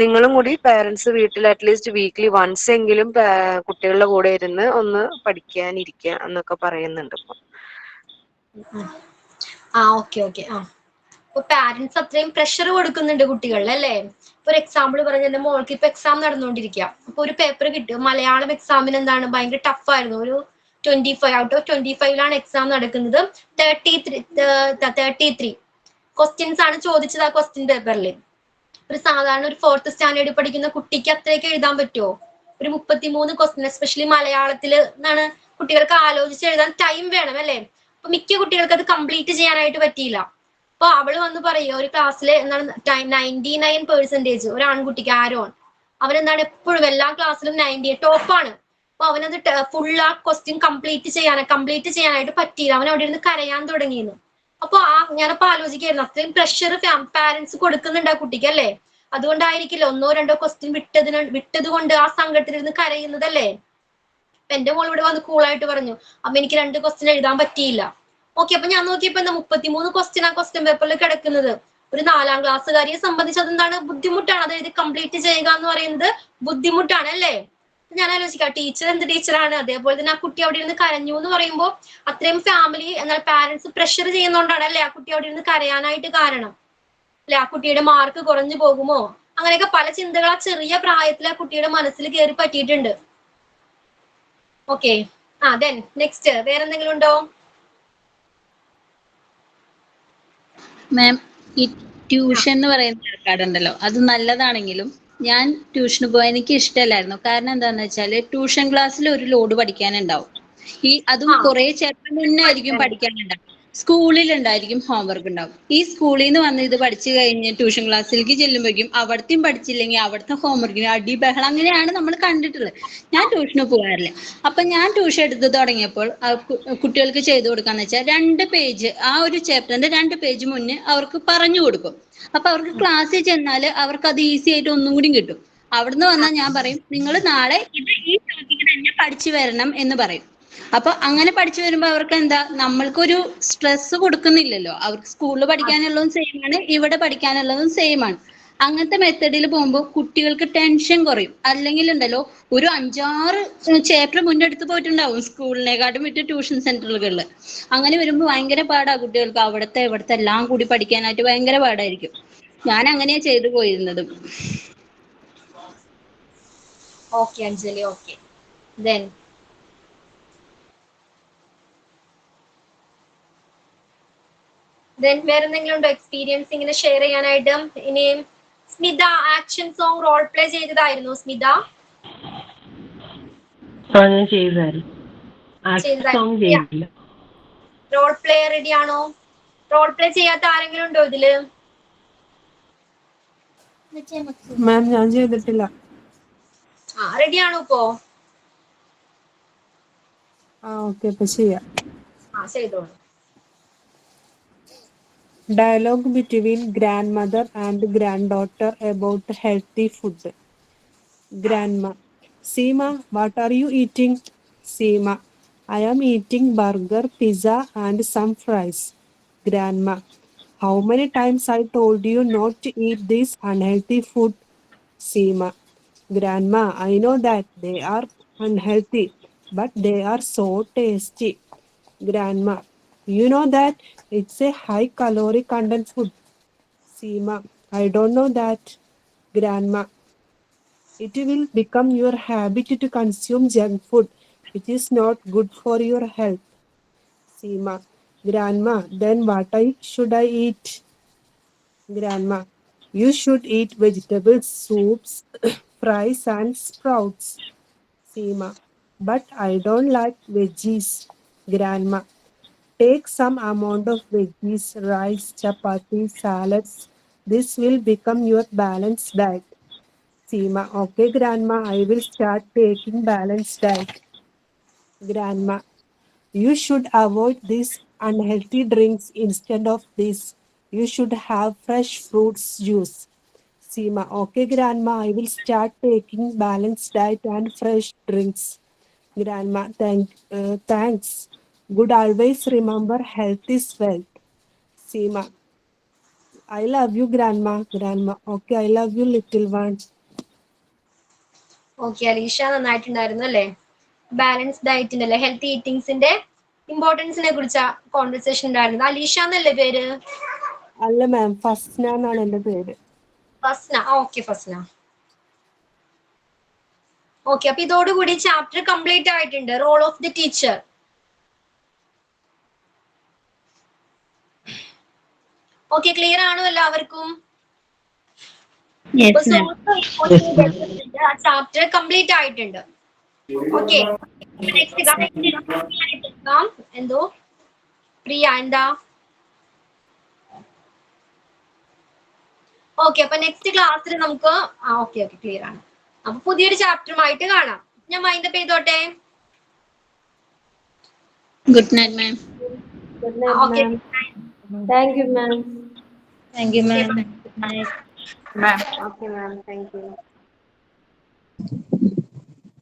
Speaker 5: നിങ്ങളും കൂടി പാരന്റ്സ് വീട്ടിൽ അറ്റ്ലീസ്റ്റ് വീക്ക്ലി വൺസ് എങ്കിലും കുട്ടികളുടെ കൂടെ ഇരുന്ന് ഒന്ന് പഠിക്കാനിരിക്കുക എന്നൊക്കെ പറയുന്നുണ്ട് ഇപ്പൊ.
Speaker 2: ഓക്കെ. അപ്പൊ പാരന്റ്സ് അത്രയും പ്രഷർ കൊടുക്കുന്നുണ്ട് കുട്ടികളിൽ അല്ലേ? ഒരു എക്സാമ്പിൾ പറഞ്ഞ എന്റെ മോൾക്ക് ഇപ്പൊ എക്സാം നടന്നുകൊണ്ടിരിക്കുക. അപ്പൊ ഒരു പേപ്പർ കിട്ടും, മലയാളം എക്സാമിന് എന്താണ് ഭയങ്കര ടഫ് ആയിരുന്നു. ഒരു 25 ഔട്ട് ഓഫ് 25 എക്സാം നടക്കുന്നത്. 33 ക്വസ്റ്റ്യൻസ് ആണ് ചോദിച്ചത് ആ ക്വസ്റ്റ്യൻ പേപ്പറിൽ. ഒരു സാധാരണ ഒരു 4th സ്റ്റാൻഡേർഡിൽ പഠിക്കുന്ന കുട്ടിക്ക് അത്രയൊക്കെ എഴുതാൻ പറ്റുമോ? ഒരു 33 ക്വസ്റ്റ്യൻ, എസ്പെഷ്യലി മലയാളത്തിൽ എന്നാണ് കുട്ടികൾക്ക് ആലോചിച്ച് എഴുതാൻ ടൈം വേണം അല്ലേ? അപ്പൊ മിക്ക കുട്ടികൾക്ക് അത് കംപ്ലീറ്റ് ചെയ്യാനായിട്ട് പറ്റിയില്ല. അപ്പൊ അവള് വന്ന് പറയുക, ഒരു ക്ലാസ്സില് എന്താണ് 99% ഒരു ആൺകുട്ടിക്ക് ആരോൺ, അവനെന്താണ് എപ്പോഴും എല്ലാ ക്ലാസ്സിലും 90 ടോപ്പാണ്. അപ്പൊ അവനത് ഫുൾ ആ ക്വസ്റ്റ്യൻ കംപ്ലീറ്റ് ചെയ്യാനായിട്ട് പറ്റിയില്ല. അവൻ അവിടെ ഇരുന്ന് കരയാൻ തുടങ്ങിയിരുന്നു. അപ്പൊ ഞാനപ്പോ ആലോചിക്കായിരുന്നു, അത്രയും പ്രഷർ പാരന്റ്സ് കൊടുക്കുന്നുണ്ട് ആ കുട്ടിക്ക് അല്ലേ? അതുകൊണ്ടായിരിക്കില്ല 1-2 ക്വസ്റ്റ്യൻ വിട്ടത് കൊണ്ട് ആ സങ്കടത്തിലിരുന്ന് കരയുന്നതല്ലേ? എന്റെ മോൾ ഇവിടെ വന്ന് കൂളായിട്ട് പറഞ്ഞു, അമ്മ എനിക്ക് 2 ക്വസ്റ്റ്യൻ എഴുതാൻ പറ്റിയില്ല. ഓക്കെ, അപ്പൊ ഞാൻ നോക്കിയപ്പോ എന്താ 33 ക്വസ്റ്റ്യൻ ആ ക്വസ്റ്റ്യൻ പേപ്പറിൽ കിടക്കുന്നത്. ഒരു 4ാം ക്ലാസ്സുകാരിയെ സംബന്ധിച്ച് അതെന്താണ് ബുദ്ധിമുട്ടാണ്, അത് എഴുതി കംപ്ലീറ്റ് ചെയ്യുക എന്ന് പറയുന്നത് ബുദ്ധിമുട്ടാണ് അല്ലേ? ഞാൻ ആലോചിക്കാം, ടീച്ചർ എന്ത് ടീച്ചറാണ്? അതേപോലെ തന്നെ ആ കുട്ടി അവിടെ ഇരുന്ന് കരഞ്ഞു എന്ന് പറയുമ്പോൾ അത്രയും ഫാമിലി എന്നാൽ പാരന്റ്സ് പ്രഷർ ചെയ്യുന്നോണ്ടാണ് അല്ലെ ആ കുട്ടി അവിടെ ഇരുന്ന് കരയാനായിട്ട് കാരണം അല്ലെ? ആ കുട്ടിയുടെ മാർക്ക് കുറഞ്ഞു പോകുമോ, അങ്ങനെയൊക്കെ പല ചിന്തകൾ ആ ചെറിയ പ്രായത്തിൽ ആ കുട്ടിയുടെ മനസ്സിൽ കയറി പറ്റിയിട്ടുണ്ട്. ഓക്കെ, ദെൻ നെക്സ്റ്റ് വേറെ എന്തെങ്കിലും ഉണ്ടോ?
Speaker 1: മാം, ഈ ട്യൂഷൻ എന്ന് പറയുന്ന ഏർപ്പാടുണ്ടല്ലോ അത് നല്ലതാണെങ്കിലും ഞാൻ ട്യൂഷന് പോകാൻ എനിക്ക് ഇഷ്ടമല്ലായിരുന്നു. കാരണം എന്താന്ന് വെച്ചാല് ട്യൂഷൻ ക്ലാസ്സിൽ ഒരു ലോഡ് പഠിക്കാനുണ്ടാവും. അതും കുറെ ചാപ്റ്റർ മുന്നേ ആയിരിക്കും പഠിക്കാനുണ്ടാവും. സ്കൂളിൽ ഉണ്ടായിരിക്കും ഹോംവർക്ക് ഉണ്ടാവും. ഈ സ്കൂളിൽ നിന്ന് വന്ന് ഇത് പഠിച്ചു കഴിഞ്ഞ് ട്യൂഷൻ ക്ലാസ്സിലേക്ക് ചെല്ലുമ്പോഴേക്കും അവിടത്തെയും പഠിച്ചില്ലെങ്കിൽ അവിടുത്തെ ഹോംവർക്കിന് അടി ബഹളം അങ്ങനെയാണ് നമ്മൾ കണ്ടിട്ടുള്ളത്. ഞാൻ ട്യൂഷന് പോകാറില്ല. അപ്പൊ ഞാൻ ട്യൂഷൻ എടുത്ത് തുടങ്ങിയപ്പോൾ കുട്ടികൾക്ക് ചെയ്തു കൊടുക്കാന്ന് വെച്ചാൽ 2 പേജ് ആ ഒരു ചാപ്റ്ററിന്റെ 2 പേജ് മുന്നേ അവർക്ക് പറഞ്ഞു കൊടുക്കും. അപ്പൊ അവർക്ക് ക്ലാസ്സിൽ ചെന്നാൽ അവർക്ക് അത് ഈസി ആയിട്ട് ഒന്നും കൂടി കിട്ടും. അവിടുന്ന് വന്നാൽ ഞാൻ പറയും നിങ്ങൾ നാളെ ഈ ടോപ്പിക്ക് തന്നെ പഠിച്ചു വരണം എന്ന് പറയും. അപ്പൊ അങ്ങനെ പഠിച്ചു വരുമ്പോ അവർക്ക് എന്താ, നമ്മൾക്കൊരു സ്ട്രെസ് കൊടുക്കുന്നില്ലല്ലോ. അവർക്ക് സ്കൂളിൽ പഠിക്കാനുള്ളതും സെയിം ആണ്, ഇവിടെ പഠിക്കാനുള്ളതും സെയിം ആണ്. അങ്ങനത്തെ മെത്തേഡിൽ പോകുമ്പോൾ കുട്ടികൾക്ക് ടെൻഷൻ കുറയും. അല്ലെങ്കിൽ ഉണ്ടല്ലോ ഒരു 5-6 ചാപ്റ്റർ മുന്നെടുത്ത് പോയിട്ടുണ്ടാവും സ്കൂളിനെക്കാട്ടും വിട്ട് ട്യൂഷൻ സെന്ററുകളിൽ. അങ്ങനെ വരുമ്പോൾ ഭയങ്കര പാടാ കുട്ടികൾക്ക്. അവിടുത്തെ ഇവിടുത്തെ എല്ലാം കൂടി പഠിക്കാനായിട്ട് ഭയങ്കര പാടായിരിക്കും. ഞാൻ അങ്ങനെയാ ചെയ്തു പോയിരുന്നത്.
Speaker 2: Okay Anjali, okay. ദെൻ വേറെ എന്തെങ്കിലും ഉണ്ടോ എക്സ്പീരിയൻസ് ഇങ്ങനെ ഷെയർ ചെയ്യാനായിട്ട്? ഇനി Smitha action song role play ചെയ്തതായിരുന്നു സ്മിത?
Speaker 9: ഞാൻ ചെയ്തായിരുന്നു.
Speaker 2: റോൾ പ്ലേ റെഡി ആണോ? റോൾ പ്ലേ ചെയ്യാത്ത ആരെങ്കിലും ഉണ്ടോ ഇതില്?
Speaker 4: മാം ഞാൻ ചെയ്തിട്ടില്ല.
Speaker 2: റെഡി ആണോ ഇപ്പോ?
Speaker 4: ഓക്കെ, ഇപ്പൊ ചെയ്യാം.
Speaker 2: ചെയ്തോളൂ.
Speaker 4: Dialogue between grandmother and granddaughter about healthy food. Grandma: Seema, what are you eating? Seema: I am eating burger, pizza and some fries. Grandma: How many times I told you not to eat this unhealthy food? Seema: Grandma, I know that they are unhealthy, but they are so tasty. Grandma: You know that it's a high calorie content food. Seema: I don't know that. Grandma: It will become your habit to consume junk food, which is not good for your health. Seema: Grandma, then what should I eat? Grandma: You should eat vegetables, soups, fries and sprouts. Seema: But I don't like veggies. Grandma: Take some amount of veggies, rice, chapati, salads. This will become your balanced diet. Seema: Okay, Grandma, I will start taking balanced diet. Grandma: You should avoid these unhealthy drinks. Instead of this, you should have fresh fruits juice. Seema: Okay, Grandma, I will start taking balanced diet and fresh drinks. Grandma: Thanks. Good, always remember health is wealth. Seema: I love you, Grandma. Grandma: Okay, I love you, little one.
Speaker 2: Okay Alisha, നന്നായിട്ടുണ്ടായിരുന്നു അല്ലേ? Balance ഡയറ്റിന്റെ അല്ലെ, healthy ഈറ്റിംഗ്സിന്റെ ഇമ്പോർട്ടൻസിനെ കുറിച്ച conversation ഉണ്ടായിരുന്നത്. അലീഷ എന്നല്ലേ പേര്?
Speaker 4: അല്ല മാം, ഫസ്ന എന്നാണ് എന്റെ പേര്.
Speaker 2: ഫസ്ന. ഓക്കെ ഫസ്ന. ഓക്കെ, അപ്പൊ ഇതോടുകൂടി ചാപ്റ്റർ കംപ്ലീറ്റ് ആയിട്ടുണ്ട്. Role of the teacher. Okay, clear ആണോ എല്ലാവർക്കും? ചാപ്റ്റർ കംപ്ലീറ്റ് ആയിട്ടുണ്ട്. ഓക്കെ, എന്തോ പ്രിയ എന്താ? ഓക്കെ, അപ്പൊ നെക്സ്റ്റ് ക്ലാസ്സിൽ നമുക്ക് ഓക്കെ ക്ലിയർ ആണ്. അപ്പൊ പുതിയൊരു ചാപ്റ്ററുമായിട്ട് കാണാം. ഞാൻ മൈൻഡപ്പ് ചെയ്തോട്ടെ.
Speaker 1: Good night ma'am.
Speaker 2: Okay,
Speaker 13: thank you ma'am.
Speaker 1: Thank you ma'am. Good night ma'am.
Speaker 5: Okay ma'am, thank you.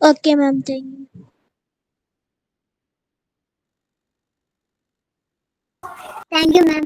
Speaker 13: Okay ma'am, thank you. Thank you ma'am.